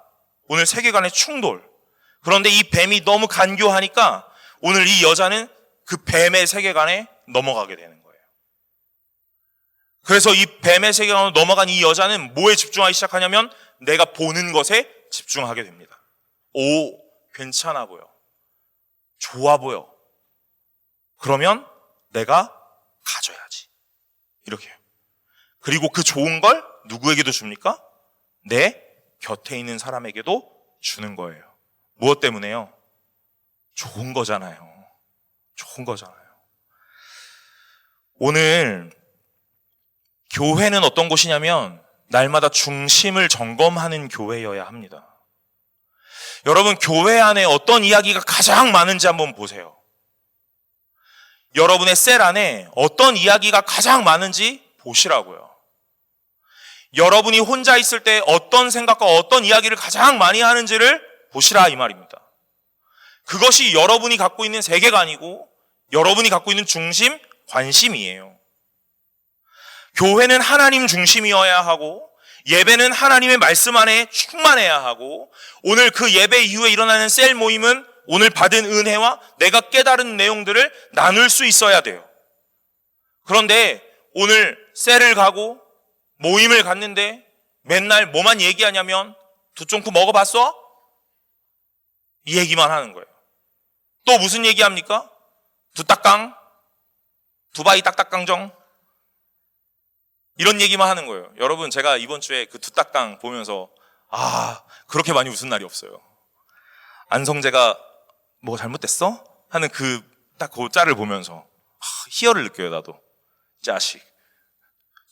오늘 세계관의 충돌. 그런데 이 뱀이 너무 간교하니까 오늘 이 여자는 그 뱀의 세계관에 넘어가게 되는 거예요. 그래서 이 뱀의 세계관으로 넘어간 이 여자는 뭐에 집중하기 시작하냐면 내가 보는 것에 집중하게 됩니다. 오, 괜찮아 보여. 좋아 보여. 그러면 내가 가져야지. 이렇게 해요. 그리고 그 좋은 걸 누구에게도 줍니까? 내 곁에 있는 사람에게도 주는 거예요. 무엇 때문에요? 좋은 거잖아요. 좋은 거잖아요. 오늘 교회는 어떤 곳이냐면 날마다 중심을 점검하는 교회여야 합니다. 여러분, 교회 안에 어떤 이야기가 가장 많은지 한번 보세요. 여러분의 셀 안에 어떤 이야기가 가장 많은지 보시라고요. 여러분이 혼자 있을 때 어떤 생각과 어떤 이야기를 가장 많이 하는지를 보시라 이 말입니다. 그것이 여러분이 갖고 있는 세계관이고 여러분이 갖고 있는 중심, 관심이에요. 교회는 하나님 중심이어야 하고 예배는 하나님의 말씀 안에 충만해야 하고 오늘 그 예배 이후에 일어나는 셀 모임은 오늘 받은 은혜와 내가 깨달은 내용들을 나눌 수 있어야 돼요. 그런데 오늘 셀을 가고 모임을 갔는데 맨날 뭐만 얘기하냐면 두쫑쿠 먹어봤어? 이 얘기만 하는 거예요. 또 무슨 얘기합니까? 두딱강, 두바이 딱딱강정 이런 얘기만 하는 거예요. 여러분, 제가 이번 주에 그 두딱강 보면서 그렇게 많이 웃은 날이 없어요. 안성재가 뭐가 잘못됐어? 하는 딱 그 짤을 보면서 희열을 느껴요. 나도 자식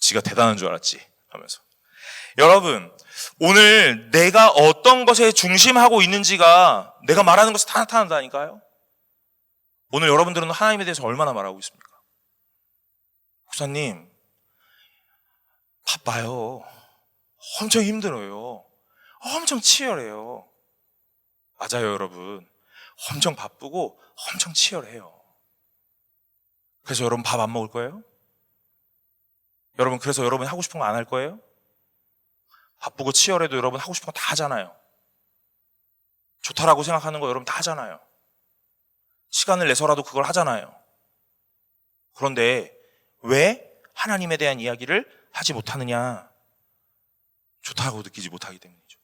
지가 대단한 줄 알았지 하면서. 여러분, 오늘 내가 어떤 것에 중심하고 있는지가 내가 말하는 것에 다 나타난다니까요. 오늘 여러분들은 하나님에 대해서 얼마나 말하고 있습니까? 목사님 바빠요. 엄청 힘들어요. 엄청 치열해요. 맞아요, 여러분. 엄청 바쁘고 엄청 치열해요. 그래서 여러분 밥 안 먹을 거예요? 여러분, 그래서 여러분이 하고 싶은 거 안 할 거예요? 바쁘고 치열해도 여러분 하고 싶은 거 다 하잖아요. 좋다라고 생각하는 거 여러분 다 하잖아요. 시간을 내서라도 그걸 하잖아요. 그런데 왜 하나님에 대한 이야기를 하지 못하느냐? 좋다고 느끼지 못하기 때문이죠.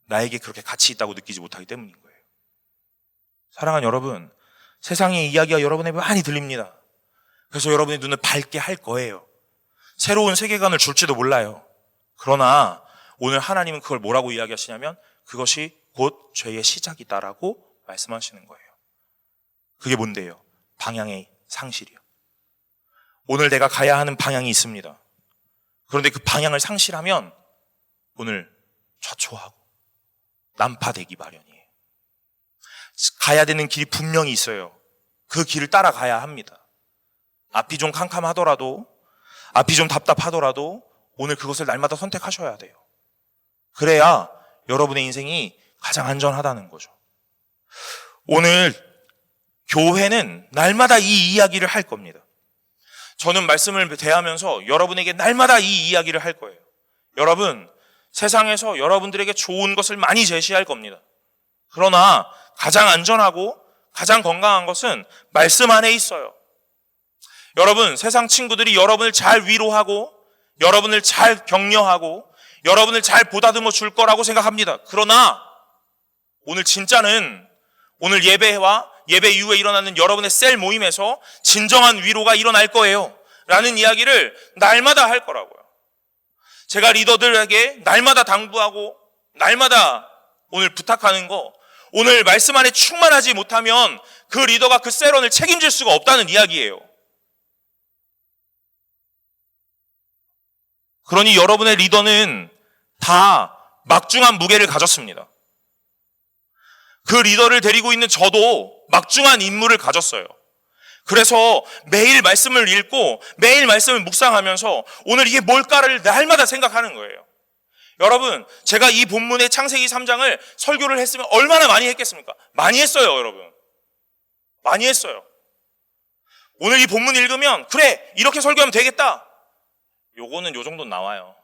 나에게 그렇게 가치 있다고 느끼지 못하기 때문인 거예요. 사랑하는 여러분, 세상의 이야기가 여러분에게 많이 들립니다. 그래서 여러분의 눈을 밝게 할 거예요. 새로운 세계관을 줄지도 몰라요. 그러나 오늘 하나님은 그걸 뭐라고 이야기하시냐면 그것이 곧 죄의 시작이다라고 말씀하시는 거예요. 그게 뭔데요? 방향의 상실이요. 오늘 내가 가야 하는 방향이 있습니다. 그런데 그 방향을 상실하면 오늘 좌초하고 난파되기 마련이에요. 가야 되는 길이 분명히 있어요. 그 길을 따라가야 합니다. 앞이 좀 캄캄하더라도, 앞이 좀 답답하더라도 오늘 그것을 날마다 선택하셔야 돼요. 그래야 여러분의 인생이 가장 안전하다는 거죠. 오늘 교회는 날마다 이 이야기를 할 겁니다. 저는 말씀을 대하면서 여러분에게 날마다 이 이야기를 할 거예요. 여러분, 세상에서 여러분들에게 좋은 것을 많이 제시할 겁니다. 그러나 가장 안전하고 가장 건강한 것은 말씀 안에 있어요. 여러분, 세상 친구들이 여러분을 잘 위로하고 여러분을 잘 격려하고 여러분을 잘 보다듬어 줄 거라고 생각합니다. 그러나 오늘 진짜는 오늘 예배와 예배 이후에 일어나는 여러분의 셀 모임에서 진정한 위로가 일어날 거예요. 라는 이야기를 날마다 할 거라고요. 제가 리더들에게 날마다 당부하고 날마다 오늘 부탁하는 거, 오늘 말씀 안에 충만하지 못하면 그 리더가 그 세런을 책임질 수가 없다는 이야기예요. 그러니 여러분의 리더는 다 막중한 무게를 가졌습니다. 그 리더를 데리고 있는 저도 막중한 임무를 가졌어요. 그래서 매일 말씀을 읽고 매일 말씀을 묵상하면서 오늘 이게 뭘까를 날마다 생각하는 거예요. 여러분, 제가 이 본문의 창세기 3장을 설교를 했으면 얼마나 많이 했겠습니까? 많이 했어요, 여러분. 많이 했어요. 오늘 이 본문 읽으면 그래, 이렇게 설교하면 되겠다. 요거는 요 정도 나와요.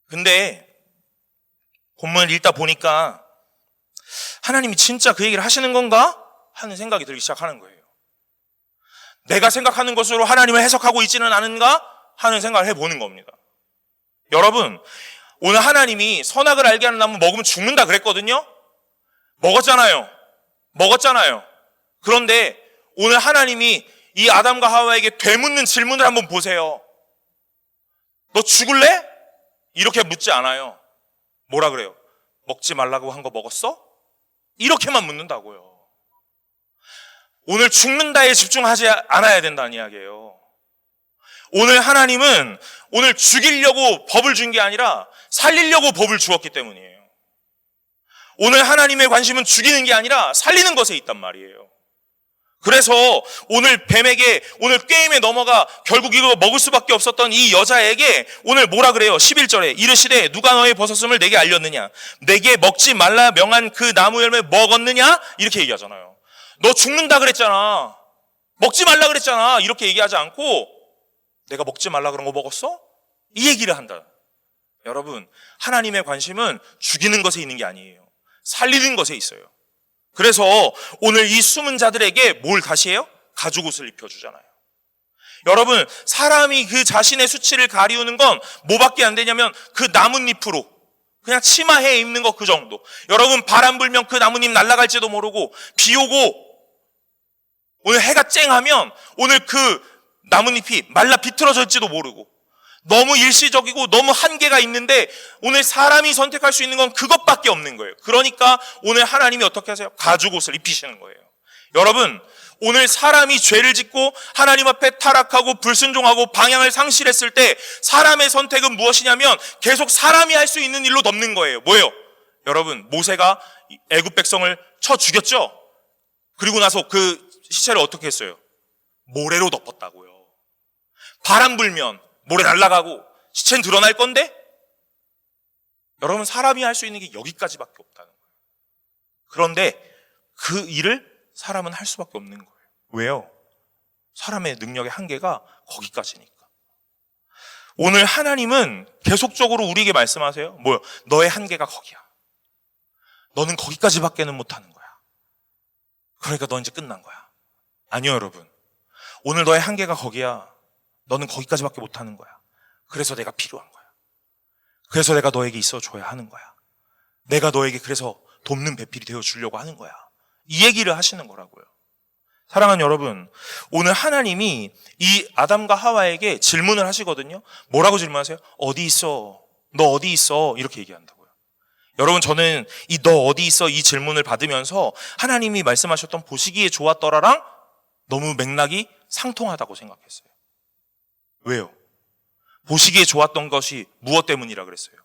근데 본문을 읽다 보니까 하나님이 진짜 그 얘기를 하시는 건가? 하는 생각이 들기 시작하는 거예요. 내가 생각하는 것으로 하나님을 해석하고 있지는 않은가? 하는 생각을 해보는 겁니다. 여러분, 오늘 하나님이 선악을 알게 하는 나무 먹으면 죽는다 그랬거든요? 먹었잖아요. 그런데 오늘 하나님이 이 아담과 하와에게 되묻는 질문을 한번 보세요. 너 죽을래? 이렇게 묻지 않아요. 뭐라 그래요? 먹지 말라고 한 거 먹었어? 이렇게만 묻는다고요. 오늘 죽는다에 집중하지 않아야 된다는 이야기예요. 오늘 하나님은 오늘 죽이려고 법을 준 게 아니라 살리려고 법을 주었기 때문이에요. 오늘 하나님의 관심은 죽이는 게 아니라 살리는 것에 있단 말이에요. 그래서 오늘 뱀에게, 오늘 게임에 넘어가 결국 이거 먹을 수밖에 없었던 이 여자에게 오늘 뭐라 그래요? 11절에 이르시되 누가 너의 버섯음을 내게 알렸느냐? 내게 먹지 말라 명한 그 나무 열매 먹었느냐? 이렇게 얘기하잖아요. 너 죽는다 그랬잖아. 먹지 말라 그랬잖아. 이렇게 얘기하지 않고 내가 먹지 말라 그런 거 먹었어? 이 얘기를 한다. 여러분, 하나님의 관심은 죽이는 것에 있는 게 아니에요. 살리는 것에 있어요. 그래서 오늘 이 숨은 자들에게 뭘 다시 해요? 가죽옷을 입혀주잖아요. 여러분, 사람이 그 자신의 수치를 가리우는 건 뭐밖에 안 되냐면 그 나뭇잎으로 그냥 치마에 입는 거 그 정도. 여러분, 바람 불면 그 나뭇잎 날아갈지도 모르고 비 오고 오늘 해가 쨍하면 오늘 그 나뭇잎이 말라 비틀어질지도 모르고 너무 일시적이고 너무 한계가 있는데 오늘 사람이 선택할 수 있는 건 그것밖에 없는 거예요. 그러니까 오늘 하나님이 어떻게 하세요? 가죽옷을 입히시는 거예요. 여러분, 오늘 사람이 죄를 짓고 하나님 앞에 타락하고 불순종하고 방향을 상실했을 때 사람의 선택은 무엇이냐면 계속 사람이 할 수 있는 일로 덮는 거예요. 뭐예요? 여러분, 모세가 애굽 백성을 쳐 죽였죠? 그리고 나서 그 시체를 어떻게 했어요? 모래로 덮었다고요. 바람 불면 모래 날아가고 시체는 드러날 건데 여러분, 사람이 할 수 있는 게 여기까지밖에 없다는 거예요. 그런데 그 일을 사람은 할 수밖에 없는 거예요. 왜요? 사람의 능력의 한계가 거기까지니까. 오늘 하나님은 계속적으로 우리에게 말씀하세요. 뭐요? 너의 한계가 거기야. 너는 거기까지밖에는 못하는 거야. 그러니까 너 이제 끝난 거야. 아니요, 여러분. 오늘 너의 한계가 거기야. 너는 거기까지밖에 못하는 거야. 그래서 내가 필요한 거야. 그래서 내가 너에게 있어줘야 하는 거야. 내가 너에게 그래서 돕는 배필이 되어주려고 하는 거야. 이 얘기를 하시는 거라고요. 사랑하는 여러분, 오늘 하나님이 이 아담과 하와에게 질문을 하시거든요. 뭐라고 질문하세요? 어디 있어? 너 어디 있어? 이렇게 얘기한다고요. 여러분, 저는 이 너 어디 있어? 이 질문을 받으면서 하나님이 말씀하셨던 보시기에 좋았더라랑 너무 맥락이 상통하다고 생각했어요. 왜요? 보시기에 좋았던 것이 무엇 때문이라 그랬어요?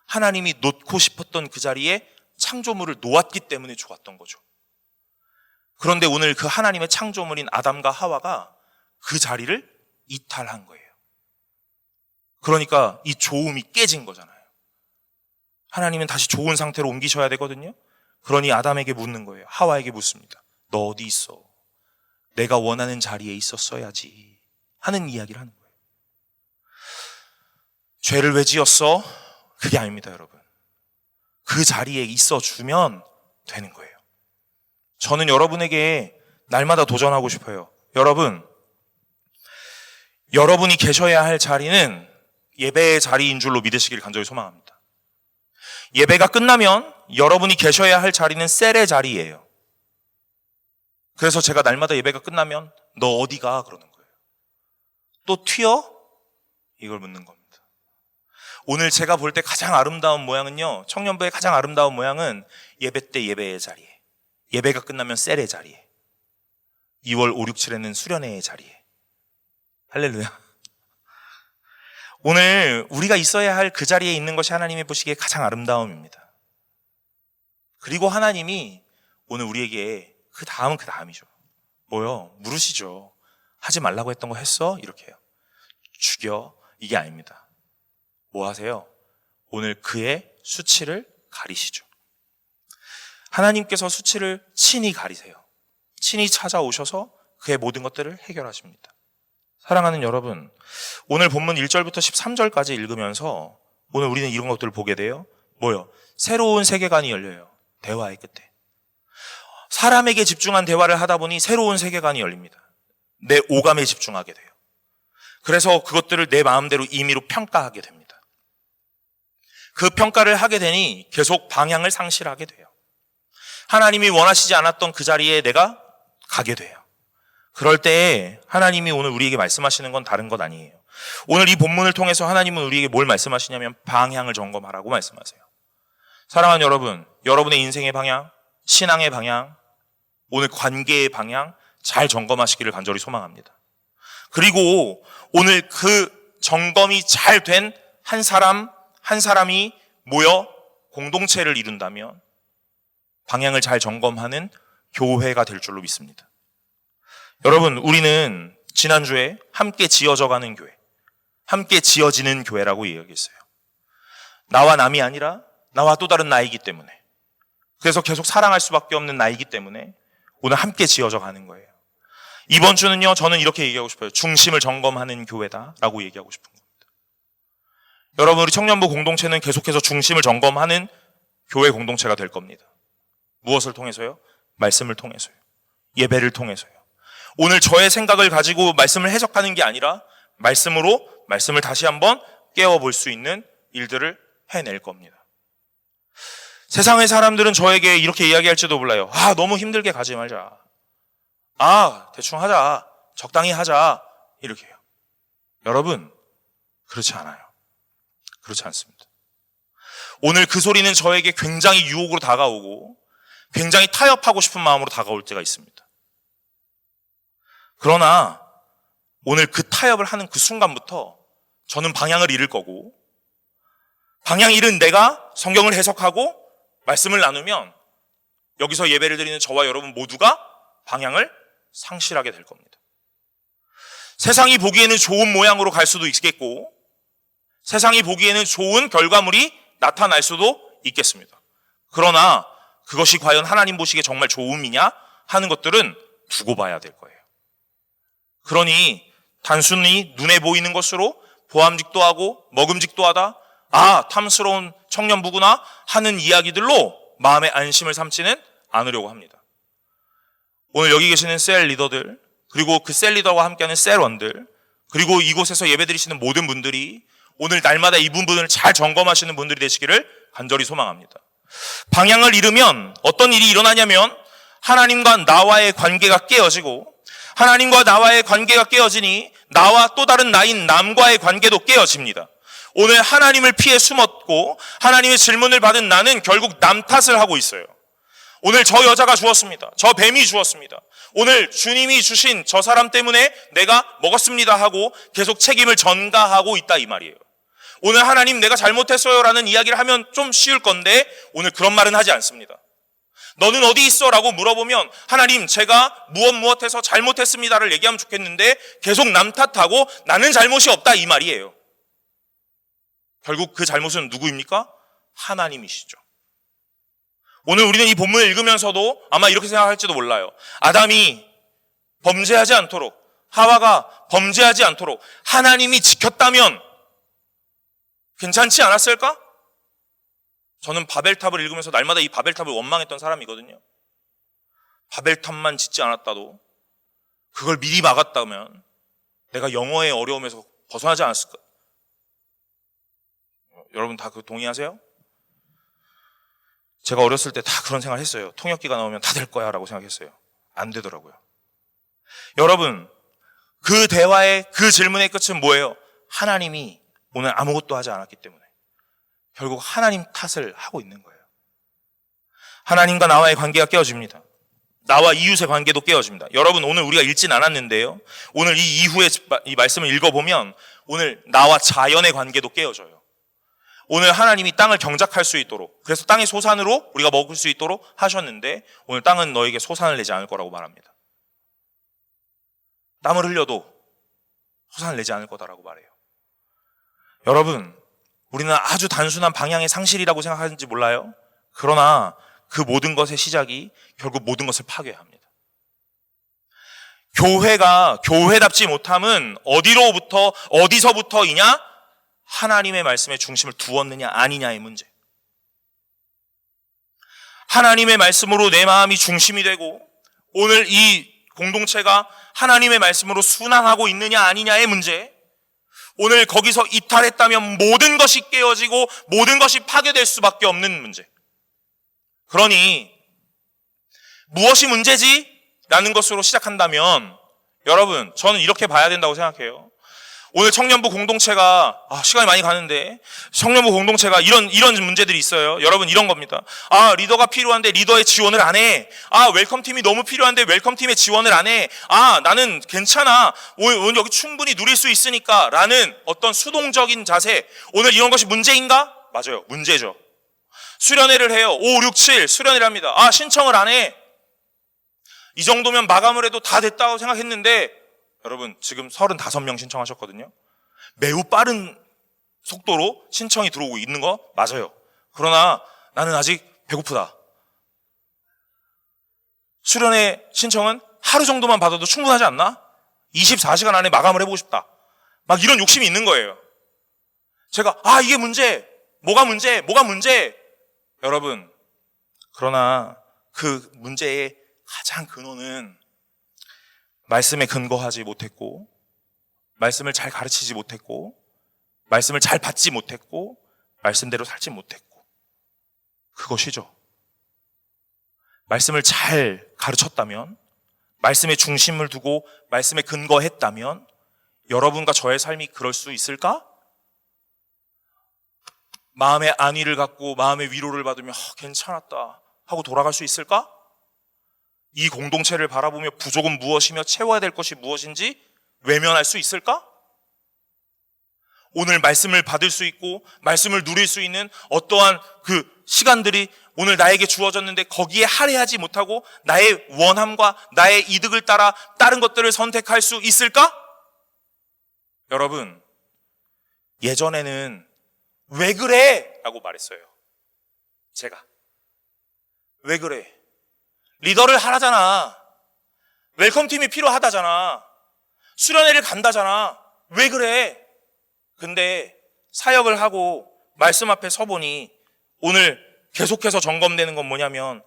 하나님이 놓고 싶었던 그 자리에 창조물을 놓았기 때문에 좋았던 거죠. 그런데 오늘 그 하나님의 창조물인 아담과 하와가 그 자리를 이탈한 거예요. 그러니까 이 좋음이 깨진 거잖아요. 하나님은 다시 좋은 상태로 옮기셔야 되거든요. 그러니 아담에게 묻는 거예요. 하와에게 묻습니다. 너 어디 있어? 내가 원하는 자리에 있었어야지 하는 이야기를 하는 거예요. 죄를 왜 지었어? 그게 아닙니다, 여러분. 그 자리에 있어주면 되는 거예요. 저는 여러분에게 날마다 도전하고 싶어요. 여러분이 계셔야 할 자리는 예배의 자리인 줄로 믿으시길 간절히 소망합니다. 예배가 끝나면 여러분이 계셔야 할 자리는 셀의 자리예요. 그래서 제가 날마다 예배가 끝나면 너 어디가? 그러는 거예요. 또 튀어? 이걸 묻는 겁니다. 오늘 제가 볼 때 가장 아름다운 모양은요, 청년부의 가장 아름다운 모양은 예배 때 예배의 자리에, 예배가 끝나면 셀의 자리에, 2월 5, 6, 7에는 수련회의 자리에. 할렐루야. 오늘 우리가 있어야 할 그 자리에 있는 것이 하나님이 보시기에 가장 아름다움입니다. 그리고 하나님이 오늘 우리에게 그 다음은 그 다음이죠. 뭐요? 물으시죠. 하지 말라고 했던 거 했어? 이렇게 해요. 죽여. 이게 아닙니다. 뭐 하세요? 오늘 그의 수치를 가리시죠. 하나님께서 수치를 친히 가리세요. 친히 찾아오셔서 그의 모든 것들을 해결하십니다. 사랑하는 여러분, 오늘 본문 1절부터 13절까지 읽으면서 오늘 우리는 이런 것들을 보게 돼요. 뭐요? 새로운 세계관이 열려요. 대화의 끝에. 사람에게 집중한 대화를 하다 보니 새로운 세계관이 열립니다. 내 오감에 집중하게 돼요. 그래서 그것들을 내 마음대로 임의로 평가하게 됩니다. 그 평가를 하게 되니 계속 방향을 상실하게 돼요. 하나님이 원하시지 않았던 그 자리에 내가 가게 돼요. 그럴 때에 하나님이 오늘 우리에게 말씀하시는 건 다른 것 아니에요. 오늘 이 본문을 통해서 하나님은 우리에게 뭘 말씀하시냐면 방향을 점검하라고 말씀하세요. 사랑하는 여러분, 여러분의 인생의 방향, 신앙의 방향, 오늘 관계의 방향 잘 점검하시기를 간절히 소망합니다. 그리고 오늘 그 점검이 잘 된 한 사람, 한 사람이 모여 공동체를 이룬다면 방향을 잘 점검하는 교회가 될 줄로 믿습니다. 여러분, 우리는 지난주에 함께 지어져가는 교회, 함께 지어지는 교회라고 이야기했어요. 나와 남이 아니라 나와 또 다른 나이기 때문에, 그래서 계속 사랑할 수밖에 없는 나이기 때문에 오늘 함께 지어져 가는 거예요. 이번 주는요, 저는 이렇게 얘기하고 싶어요. 중심을 점검하는 교회다라고 얘기하고 싶은 겁니다. 여러분, 우리 청년부 공동체는 계속해서 중심을 점검하는 교회 공동체가 될 겁니다. 무엇을 통해서요? 말씀을 통해서요. 예배를 통해서요. 오늘 저의 생각을 가지고 말씀을 해석하는 게 아니라 말씀으로 말씀을 다시 한번 깨워볼 수 있는 일들을 해낼 겁니다. 세상의 사람들은 저에게 이렇게 이야기할지도 몰라요. 너무 힘들게 가지 말자. 대충 하자. 적당히 하자. 이렇게 해요. 여러분, 그렇지 않아요. 그렇지 않습니다. 오늘 그 소리는 저에게 굉장히 유혹으로 다가오고 굉장히 타협하고 싶은 마음으로 다가올 때가 있습니다. 그러나 오늘 그 타협을 하는 그 순간부터 저는 방향을 잃을 거고, 방향 잃은 내가 성경을 해석하고 말씀을 나누면 여기서 예배를 드리는 저와 여러분 모두가 방향을 상실하게 될 겁니다. 세상이 보기에는 좋은 모양으로 갈 수도 있겠고, 세상이 보기에는 좋은 결과물이 나타날 수도 있겠습니다. 그러나 그것이 과연 하나님 보시기에 정말 좋음이냐 하는 것들은 두고 봐야 될 거예요. 그러니 단순히 눈에 보이는 것으로 보암직도 하고 먹음직도 하다, 탐스러운 청년부구나 하는 이야기들로 마음의 안심을 삼지는 않으려고 합니다. 오늘 여기 계시는 셀 리더들, 그리고 그 셀 리더와 함께하는 셀원들, 그리고 이곳에서 예배드리시는 모든 분들이 오늘 날마다 이 부분을 잘 점검하시는 분들이 되시기를 간절히 소망합니다. 방향을 잃으면 어떤 일이 일어나냐면 하나님과 나와의 관계가 깨어지고, 하나님과 나와의 관계가 깨어지니 나와 또 다른 나인 남과의 관계도 깨어집니다. 오늘 하나님을 피해 숨었고 하나님의 질문을 받은 나는 결국 남 탓을 하고 있어요. 오늘 저 여자가 주었습니다. 저 뱀이 주었습니다. 오늘 주님이 주신 저 사람 때문에 내가 먹었습니다 하고 계속 책임을 전가하고 있다, 이 말이에요. 오늘 하나님 내가 잘못했어요 라는 이야기를 하면 좀 쉬울 건데 오늘 그런 말은 하지 않습니다. 너는 어디 있어? 라고 물어보면 하나님 제가 무엇해서 잘못했습니다를 얘기하면 좋겠는데 계속 남 탓하고 나는 잘못이 없다, 이 말이에요. 결국 그 잘못은 누구입니까? 하나님이시죠. 오늘 우리는 이 본문을 읽으면서도 아마 이렇게 생각할지도 몰라요. 아담이 범죄하지 않도록, 하와가 범죄하지 않도록 하나님이 지켰다면 괜찮지 않았을까? 저는 바벨탑을 읽으면서 날마다 이 바벨탑을 원망했던 사람이거든요. 바벨탑만 짓지 않았다도, 그걸 미리 막았다면 내가 영어의 어려움에서 벗어나지 않았을까? 여러분 다 그 동의하세요? 제가 어렸을 때 다 그런 생각을 했어요. 통역기가 나오면 다 될 거야 라고 생각했어요. 안 되더라고요. 여러분, 그 대화의 그 질문의 끝은 뭐예요? 하나님이 오늘 아무것도 하지 않았기 때문에 결국 하나님 탓을 하고 있는 거예요. 하나님과 나와의 관계가 깨어집니다. 나와 이웃의 관계도 깨어집니다. 여러분, 오늘 우리가 읽진 않았는데요, 오늘 이 이후에 이 말씀을 읽어보면 오늘 나와 자연의 관계도 깨어져요. 오늘 하나님이 땅을 경작할 수 있도록, 그래서 땅의 소산으로 우리가 먹을 수 있도록 하셨는데 오늘 땅은 너에게 소산을 내지 않을 거라고 말합니다. 땀을 흘려도 소산을 내지 않을 거다라고 말해요. 여러분, 우리는 아주 단순한 방향의 상실이라고 생각하는지 몰라요? 그러나 그 모든 것의 시작이 결국 모든 것을 파괴합니다. 교회가 교회답지 못함은 어디서부터이냐? 하나님의 말씀에 중심을 두었느냐 아니냐의 문제. 하나님의 말씀으로 내 마음이 중심이 되고 오늘 이 공동체가 하나님의 말씀으로 순항하고 있느냐 아니냐의 문제. 오늘 거기서 이탈했다면 모든 것이 깨어지고 모든 것이 파괴될 수밖에 없는 문제. 그러니 무엇이 문제지? 라는 것으로 시작한다면 여러분, 저는 이렇게 봐야 된다고 생각해요. 오늘 청년부 공동체가 시간이 많이 가는데 청년부 공동체가 이런 문제들이 있어요. 여러분, 이런 겁니다. 리더가 필요한데 리더의 지원을 안 해. 웰컴팀이 너무 필요한데 웰컴팀의 지원을 안 해. 나는 괜찮아. 오늘 여기 충분히 누릴 수 있으니까 라는 어떤 수동적인 자세. 오늘 이런 것이 문제인가? 맞아요. 문제죠. 수련회를 해요. 5, 6, 7 수련회를 합니다. 신청을 안 해. 이 정도면 마감을 해도 다 됐다고 생각했는데 여러분, 지금 35명 신청하셨거든요. 매우 빠른 속도로 신청이 들어오고 있는 거 맞아요. 그러나 나는 아직 배고프다. 수련회 신청은 하루 정도만 받아도 충분하지 않나? 24시간 안에 마감을 해보고 싶다. 막 이런 욕심이 있는 거예요. 제가 이게 문제. 뭐가 문제? 여러분, 그러나 그 문제의 가장 근원은 말씀에 근거하지 못했고, 말씀을 잘 가르치지 못했고, 말씀을 잘 받지 못했고, 말씀대로 살지 못했고, 그것이죠. 말씀을 잘 가르쳤다면, 말씀에 중심을 두고 말씀에 근거했다면 여러분과 저의 삶이 그럴 수 있을까? 마음의 안위를 갖고 마음의 위로를 받으며 괜찮았다 하고 돌아갈 수 있을까? 이 공동체를 바라보며 부족은 무엇이며 채워야 될 것이 무엇인지 외면할 수 있을까? 오늘 말씀을 받을 수 있고 말씀을 누릴 수 있는 어떠한 그 시간들이 오늘 나에게 주어졌는데 거기에 할애하지 못하고 나의 원함과 나의 이득을 따라 다른 것들을 선택할 수 있을까? 여러분, 예전에는 왜 그래? 라고 말했어요. 제가. 왜 그래? 리더를 하라잖아. 웰컴팀이 필요하다잖아. 수련회를 간다잖아. 왜 그래? 근데 사역을 하고 말씀 앞에 서보니 오늘 계속해서 점검되는 건 뭐냐면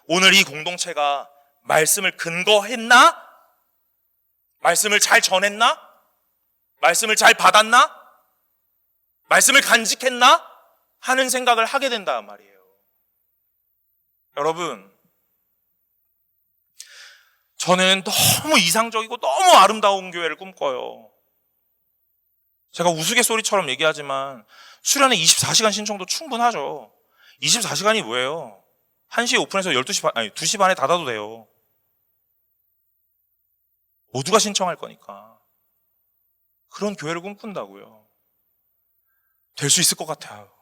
오늘 이 공동체가 말씀을 근거했나? 말씀을 잘 전했나? 말씀을 잘 받았나? 말씀을 간직했나? 하는 생각을 하게 된단 말이에요. 여러분, 저는 너무 이상적이고 너무 아름다운 교회를 꿈꿔요. 제가 우스갯소리처럼 얘기하지만 수련회 24시간 신청도 충분하죠. 24시간이 뭐예요? 1시에 오픈해서 2시 반에 닫아도 돼요. 모두가 신청할 거니까. 그런 교회를 꿈꾼다고요. 될 수 있을 것 같아요.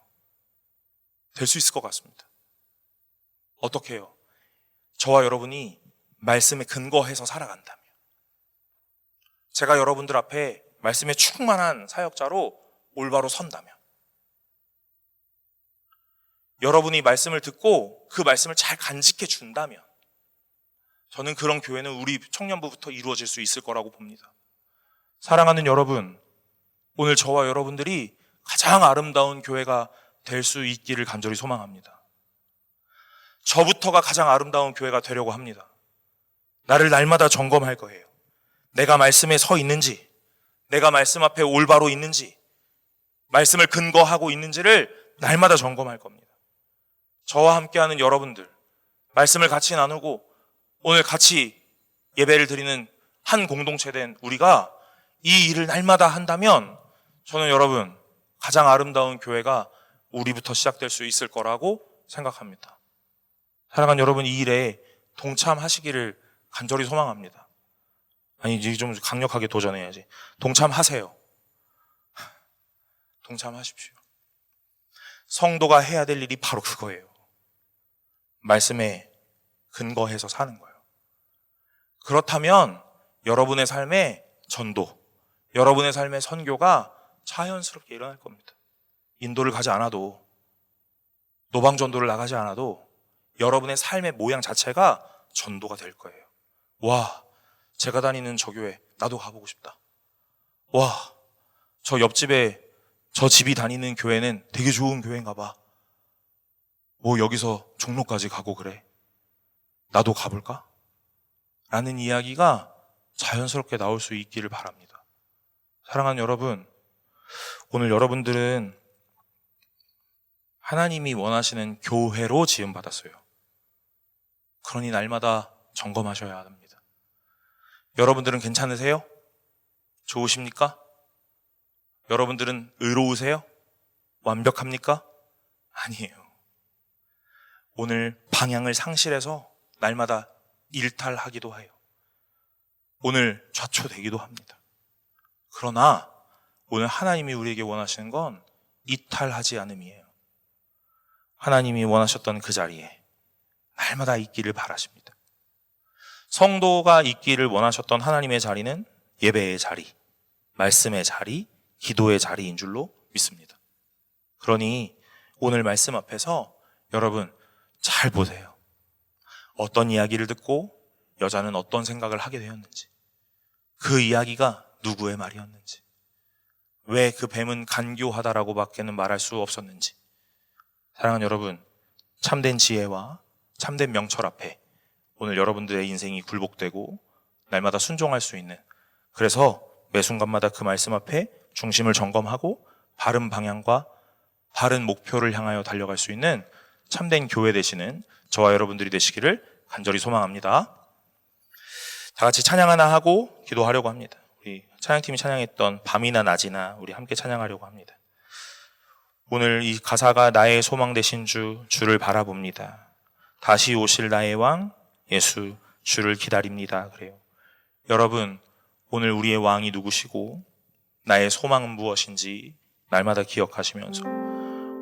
될 수 있을 것 같습니다. 어떻게 해요? 저와 여러분이 말씀에 근거해서 살아간다면, 제가 여러분들 앞에 말씀에 충만한 사역자로 올바로 선다면, 여러분이 말씀을 듣고 그 말씀을 잘 간직해 준다면 저는 그런 교회는 우리 청년부부터 이루어질 수 있을 거라고 봅니다. 사랑하는 여러분, 오늘 저와 여러분들이 가장 아름다운 교회가 될 수 있기를 간절히 소망합니다. 저부터가 가장 아름다운 교회가 되려고 합니다. 나를 날마다 점검할 거예요. 내가 말씀에 서 있는지, 내가 말씀 앞에 올바로 있는지, 말씀을 근거하고 있는지를 날마다 점검할 겁니다. 저와 함께하는 여러분들, 말씀을 같이 나누고 오늘 같이 예배를 드리는 한 공동체된 우리가 이 일을 날마다 한다면 저는 여러분 가장 아름다운 교회가 우리부터 시작될 수 있을 거라고 생각합니다. 사랑하는 여러분, 이 일에 동참하시기를 간절히 소망합니다. 아니, 이제 좀 강력하게 도전해야지. 동참하세요. 동참하십시오. 성도가 해야 될 일이 바로 그거예요. 말씀에 근거해서 사는 거예요. 그렇다면 여러분의 삶에 전도, 여러분의 삶의 선교가 자연스럽게 일어날 겁니다. 인도를 가지 않아도, 노방전도를 나가지 않아도 여러분의 삶의 모양 자체가 전도가 될 거예요. 와, 제가 다니는 저 교회 나도 가보고 싶다. 와, 저 옆집에 저 집이 다니는 교회는 되게 좋은 교회인가 봐. 뭐 여기서 종로까지 가고 그래. 나도 가볼까? 라는 이야기가 자연스럽게 나올 수 있기를 바랍니다. 사랑하는 여러분, 오늘 여러분들은 하나님이 원하시는 교회로 지음받았어요. 그러니 날마다 점검하셔야 합니다. 여러분들은 괜찮으세요? 좋으십니까? 여러분들은 의로우세요? 완벽합니까? 아니에요. 오늘 방향을 상실해서 날마다 일탈하기도 해요. 오늘 좌초되기도 합니다. 그러나 오늘 하나님이 우리에게 원하시는 건 이탈하지 않음이에요. 하나님이 원하셨던 그 자리에 날마다 있기를 바라십니다. 성도가 있기를 원하셨던 하나님의 자리는 예배의 자리, 말씀의 자리, 기도의 자리인 줄로 믿습니다. 그러니 오늘 말씀 앞에서 여러분 잘 보세요. 어떤 이야기를 듣고 여자는 어떤 생각을 하게 되었는지, 그 이야기가 누구의 말이었는지, 왜 그 뱀은 간교하다라고 밖에는 말할 수 없었는지. 사랑하는 여러분, 참된 지혜와 참된 명철 앞에 오늘 여러분들의 인생이 굴복되고 날마다 순종할 수 있는, 그래서 매 순간마다 그 말씀 앞에 중심을 점검하고 바른 방향과 바른 목표를 향하여 달려갈 수 있는 참된 교회 되시는 저와 여러분들이 되시기를 간절히 소망합니다. 다 같이 찬양 하나 하고 기도하려고 합니다. 우리 찬양팀이 찬양했던 밤이나 낮이나 우리 함께 찬양하려고 합니다. 오늘 이 가사가 나의 소망 되신 주를 바라봅니다. 다시 오실 나의 왕 예수 주를 기다립니다. 그래요. 여러분, 오늘 우리의 왕이 누구시고 나의 소망은 무엇인지 날마다 기억하시면서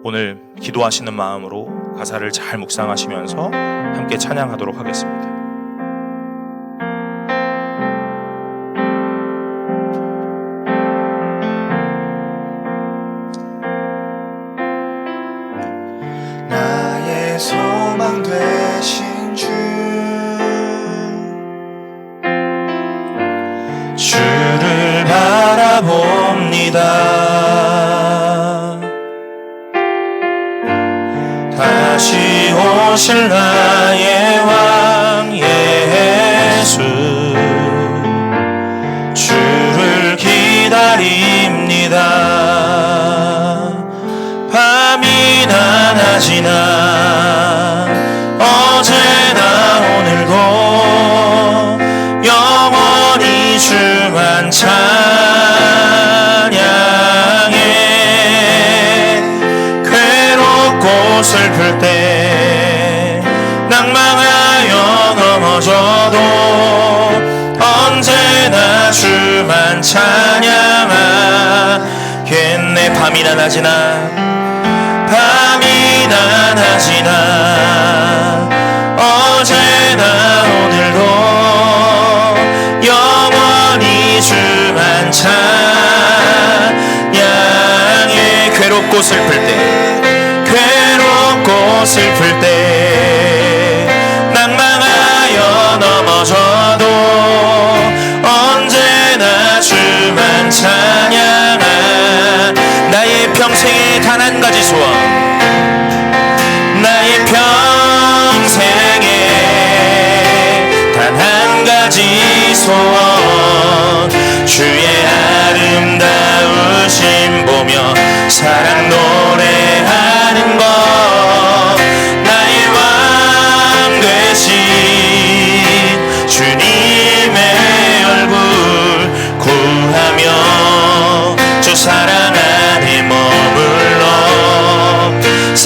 오늘 기도하시는 마음으로 가사를 잘 묵상하시면서 함께 찬양하도록 하겠습니다. 나의 소망 되신 주를 바라봅니다. 다시 오실 나의 왕 예수 주를 기다립니다. 밤이나 낮이나 어제나 오늘도 영원히 주만 찬양해. 괴롭고 슬플 때 낭망하여 넘어져도 언제나 주만 찬양하겠네. 밤이나 낮이나 밤이나 낮이나 어제나 오늘도 영원히 주만 찬양해. 괴롭고 슬플 때, 괴롭고 슬플 때 낭망하여 넘어져도 언제나 주만 찬양하. 나의 평생에 단 한 가지 소원, 나의 평생에 단 한 가지 소원, 주의 아름다우심 보며 사랑 노래하는 것. 나의 왕 되신 주님의 얼굴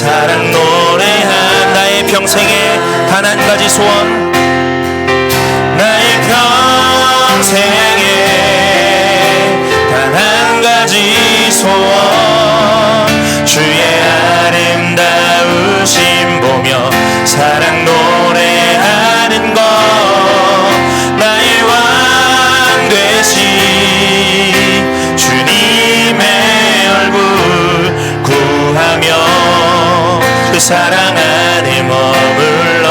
사랑 노래한 나의 평생에 단 한 가지 소원, 나의 평생에 단 한 가지 소원, 주의 아름다우심 보며 사랑 노래하는 것, 나의 왕 되신 주님의 얼굴 구하며 그 사랑 안에 머물러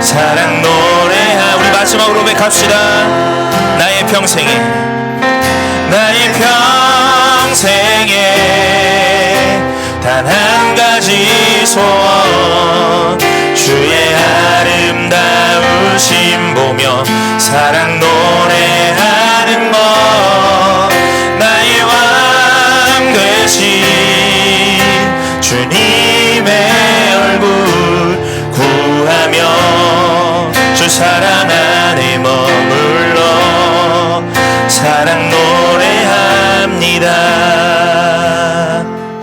사랑 노래하. 우리 마지막으로 고백합시다. 나의 평생에, 나의 평생에 단 한 가지 소원, 주의 아름다우심 보며 사랑 노래하는 것, 나의 왕 되신 주님의 얼굴 구하며 주 사랑 안에 머물러 사랑 노래합니다.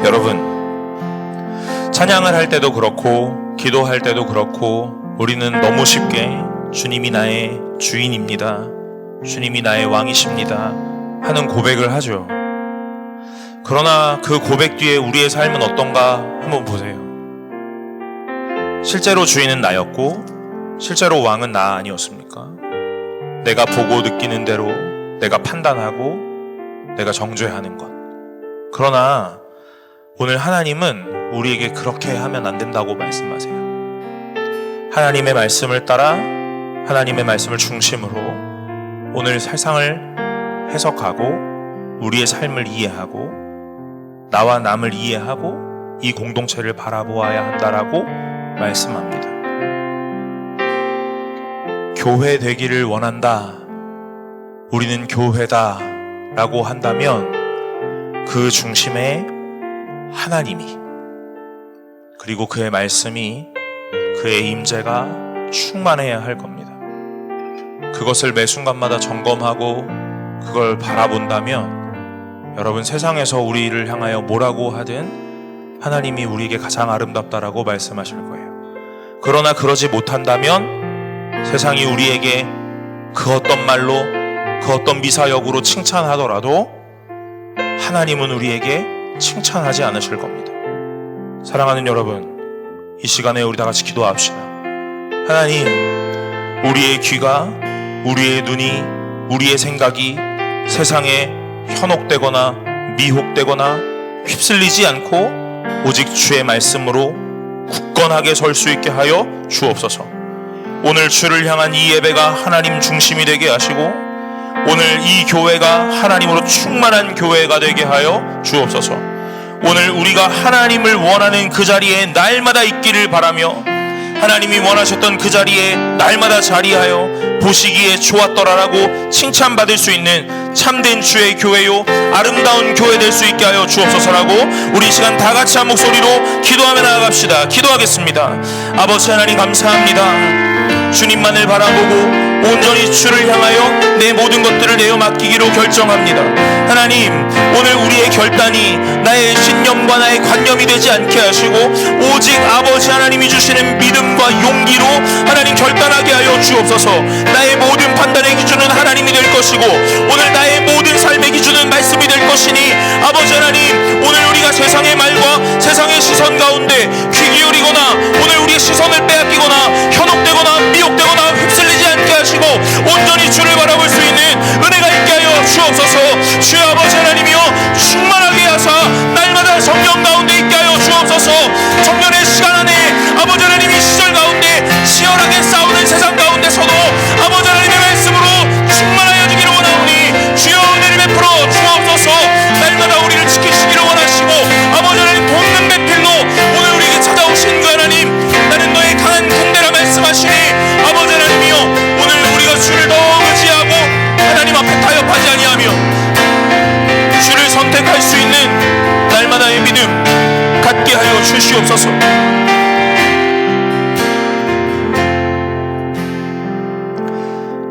여러분, 찬양을 할 때도 그렇고 기도할 때도 그렇고 우리는 너무 쉽게 주님이 나의 주인입니다, 주님이 나의 왕이십니다 하는 고백을 하죠. 그러나 그 고백 뒤에 우리의 삶은 어떤가 한번 보세요. 실제로 주인은 나였고 실제로 왕은 나 아니었습니까? 내가 보고 느끼는 대로 내가 판단하고 내가 정죄하는 것. 그러나 오늘 하나님은 우리에게 그렇게 하면 안 된다고 말씀하세요. 하나님의 말씀을 따라 하나님의 말씀을 중심으로 오늘 세상을 해석하고 우리의 삶을 이해하고 나와 남을 이해하고 이 공동체를 바라보아야 한다라고 말씀합니다. 교회 되기를 원한다, 우리는 교회다 라고 한다면 그 중심에 하나님이, 그리고 그의 말씀이, 그의 임재가 충만해야 할 겁니다. 그것을 매 순간마다 점검하고 그걸 바라본다면 여러분, 세상에서 우리를 향하여 뭐라고 하든 하나님이 우리에게 가장 아름답다라고 말씀하실 거예요. 그러나 그러지 못한다면 세상이 우리에게 그 어떤 말로 그 어떤 미사역으로 칭찬하더라도 하나님은 우리에게 칭찬하지 않으실 겁니다. 사랑하는 여러분, 이 시간에 우리 다 같이 기도합시다. 하나님, 우리의 귀가, 우리의 눈이, 우리의 생각이 세상에 현혹되거나 미혹되거나 휩쓸리지 않고 오직 주의 말씀으로 굳건하게 설 수 있게 하여 주옵소서. 오늘 주를 향한 이 예배가 하나님 중심이 되게 하시고 오늘 이 교회가 하나님으로 충만한 교회가 되게 하여 주옵소서. 오늘 우리가 하나님을 원하는 그 자리에 날마다 있기를 바라며 하나님이 원하셨던 그 자리에 날마다 자리하여 보시기에 좋았더라라고 칭찬받을 수 있는 참된 주의 교회요 아름다운 교회 될 수 있게 하여 주옵소서라고 우리 이 시간 다 같이 한 목소리로 기도하며 나아갑시다. 기도하겠습니다. 아버지 하나님, 감사합니다. 주님만을 바라보고 온전히 주를 향하여 내 모든 것들을 내어 맡기기로 결정합니다. 하나님, 오늘 우리의 결단이 나의 신념과 나의 관념이 되지 않게 하시고 오직 아버지 하나님이 주시는 믿음과 용기로 하나님 결단하게 하여 주옵소서. 나의 모든 판단의 기준은 하나님이 될 것이고 오늘 나의 모든 삶의 기준은 말씀이 될 것이니 아버지 하나님, 오늘 우리가 세상의 말과 세상의 시선 가운데 귀 기울이거나 오늘 우리의 시선을 빼앗기거나 현혹되거나 미혹되거나 휩쓸리지 않게 하시고 온전히 주를 바라볼 수 있는 은혜가 있게 하여 주옵소서. 주여 아버지 하나님이여, 충만하게 하사 날마다 성령 가운데 있게 하여 주옵소서. 청년의 시간 안에 아버지 하나님 이 시절 가운데 치열하게 싸우는 세상 가운데서도 아버지 하나님의 말씀으로 충만하여 주기를 원하오니 주여 은혜를 베풀어 주옵소서. 날마다 우리를 지키시기를 원하시고 아버지 하나님 돕는 배필로 오늘 우리에게 찾아오신 그 하나님, 나는 너의 강한 군대라 말씀하시니 아버지 하나님이여, 오늘 우리가 주를 더 의지하고 하나님 앞에 타협하지 아니하며 주를 선택할 수 있는 날마다의 믿음 갖게 하여 주시옵소서.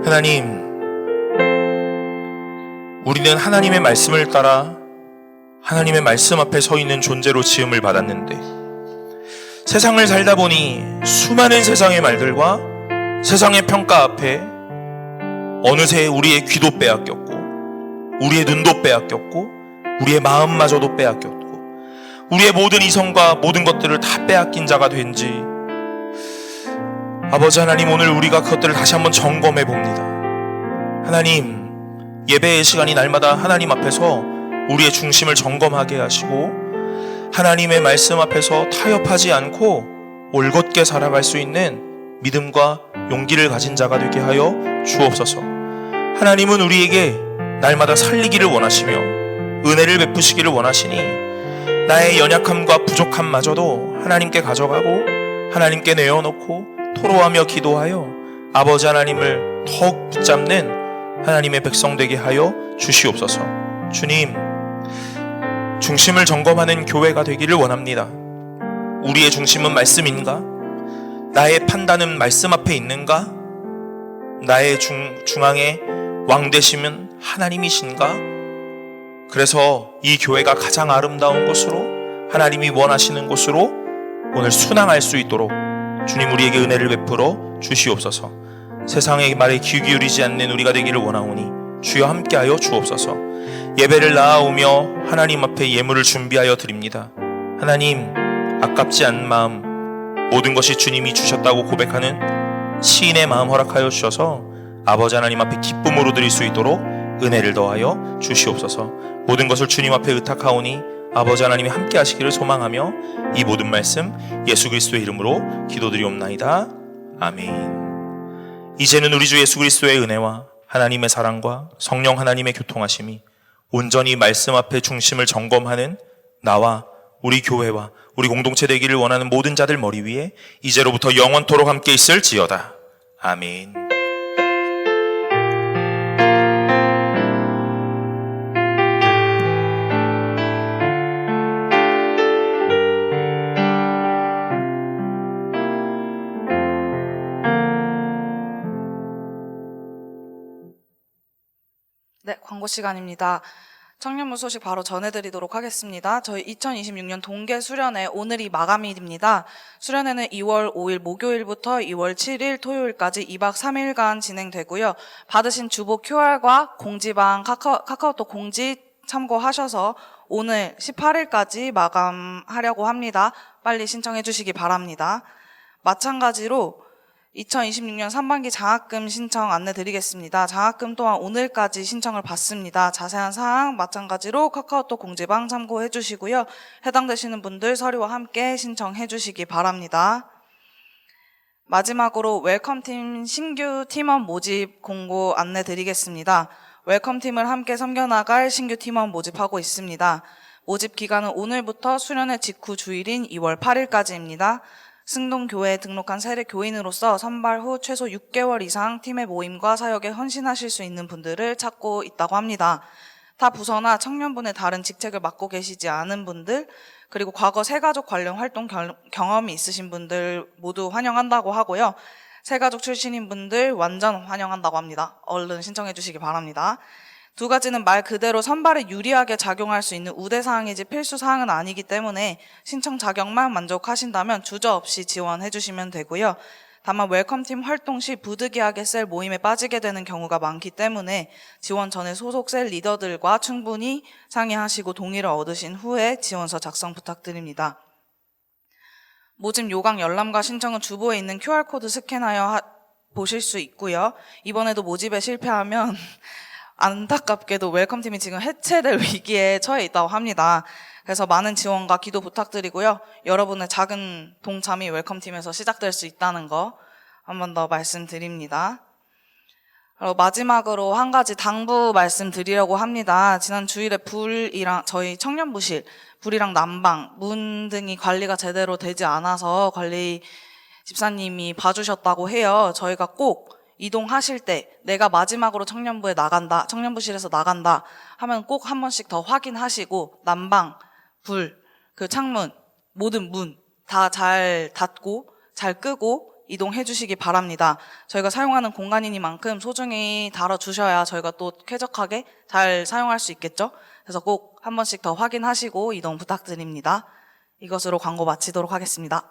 하나님, 우리는 하나님의 말씀을 따라 하나님의 말씀 앞에 서 있는 존재로 지음을 받았는데 세상을 살다 보니 수많은 세상의 말들과 세상의 평가 앞에 어느새 우리의 귀도 빼앗겼고 우리의 눈도 빼앗겼고 우리의 마음마저도 빼앗겼고 우리의 모든 이성과 모든 것들을 다 빼앗긴 자가 된지 아버지 하나님, 오늘 우리가 그것들을 다시 한번 점검해 봅니다. 하나님, 예배의 시간이 날마다 하나님 앞에서 우리의 중심을 점검하게 하시고 하나님의 말씀 앞에서 타협하지 않고 올곧게 살아갈 수 있는 믿음과 용기를 가진 자가 되게 하여 주옵소서. 하나님은 우리에게 날마다 살리기를 원하시며 은혜를 베푸시기를 원하시니 나의 연약함과 부족함마저도 하나님께 가져가고 하나님께 내어놓고 토로하며 기도하여 아버지 하나님을 더욱 붙잡는 하나님의 백성 되게 하여 주시옵소서. 주님, 중심을 점검하는 교회가 되기를 원합니다. 우리의 중심은 말씀인가? 나의 판단은 말씀 앞에 있는가? 나의 중앙에 왕 되심은 하나님이신가? 그래서 이 교회가 가장 아름다운 곳으로, 하나님이 원하시는 곳으로 오늘 순항할 수 있도록 주님 우리에게 은혜를 베풀어 주시옵소서. 세상의 말에 귀 기울이지 않는 우리가 되기를 원하오니 주여 함께하여 주옵소서. 예배를 나아오며 하나님 앞에 예물을 준비하여 드립니다. 하나님, 아깝지 않은 마음, 모든 것이 주님이 주셨다고 고백하는 시인의 마음 허락하여 주셔서 아버지 하나님 앞에 기쁨으로 드릴 수 있도록 은혜를 더하여 주시옵소서. 모든 것을 주님 앞에 의탁하오니 아버지 하나님이 함께 하시기를 소망하며 이 모든 말씀 예수 그리스도의 이름으로 기도드리옵나이다. 아멘. 이제는 우리 주 예수 그리스도의 은혜와 하나님의 사랑과 성령 하나님의 교통하심이 온전히 말씀 앞에 중심을 점검하는 나와 우리 교회와 우리 공동체 되기를 원하는 모든 자들 머리 위에 이제로부터 영원토록 함께 있을지어다. 아멘. 네, 광고 시간입니다. 청년부 소식 바로 전해드리도록 하겠습니다. 저희 2026년 동계 수련회 오늘이 마감일입니다. 수련회는 2월 5일 목요일부터 2월 7일 토요일까지 2박 3일간 진행되고요. 받으신 주보 QR과 공지방 카카오톡 공지 참고하셔서 오늘 18일까지 마감하려고 합니다. 빨리 신청해 주시기 바랍니다. 마찬가지로 2026년 3반기 장학금 신청 안내 드리겠습니다. 장학금 또한 오늘까지 신청을 받습니다. 자세한 사항 마찬가지로 카카오톡 공지방 참고해 주시고요. 해당되시는 분들 서류와 함께 신청해 주시기 바랍니다. 마지막으로 웰컴팀 신규 팀원 모집 공고 안내 드리겠습니다. 웰컴팀을 함께 섬겨나갈 신규 팀원 모집하고 있습니다. 모집 기간은 오늘부터 수련회 직후 주일인 2월 8일까지입니다. 승동교회에 등록한 세례 교인으로서 선발 후 최소 6개월 이상 팀의 모임과 사역에 헌신하실 수 있는 분들을 찾고 있다고 합니다. 타 부서나 청년부의 다른 직책을 맡고 계시지 않은 분들, 그리고 과거 새가족 관련 활동 경험이 있으신 분들 모두 환영한다고 하고요. 새가족 출신인 분들 완전 환영한다고 합니다. 얼른 신청해 주시기 바랍니다. 두 가지는 말 그대로 선발에 유리하게 작용할 수 있는 우대사항이지 필수사항은 아니기 때문에 신청 자격만 만족하신다면 주저없이 지원해 주시면 되고요. 다만 웰컴팀 활동 시 부득이하게 셀 모임에 빠지게 되는 경우가 많기 때문에 지원 전에 소속 셀 리더들과 충분히 상의하시고 동의를 얻으신 후에 지원서 작성 부탁드립니다. 모집 요강 열람과 신청은 주보에 있는 QR코드 스캔하여 보실 수 있고요. 이번에도 모집에 실패하면 안타깝게도 웰컴팀이 지금 해체될 위기에 처해 있다고 합니다. 그래서 많은 지원과 기도 부탁드리고요. 여러분의 작은 동참이 웰컴팀에서 시작될 수 있다는 거 한 번 더 말씀드립니다. 마지막으로 한 가지 당부 말씀드리려고 합니다. 지난 주일에 불이랑 저희 청년부실, 불이랑 난방, 문 등이 관리가 제대로 되지 않아서 관리 집사님이 봐주셨다고 해요. 저희가 꼭 이동하실 때 내가 마지막으로 청년부에 나간다, 청년부실에서 나간다 하면 꼭 한 번씩 더 확인하시고 난방, 불, 그 창문, 모든 문 다 잘 닫고 잘 끄고 이동해 주시기 바랍니다. 저희가 사용하는 공간이니만큼 소중히 다뤄주셔야 저희가 또 쾌적하게 잘 사용할 수 있겠죠? 그래서 꼭 한 번씩 더 확인하시고 이동 부탁드립니다. 이것으로 광고 마치도록 하겠습니다.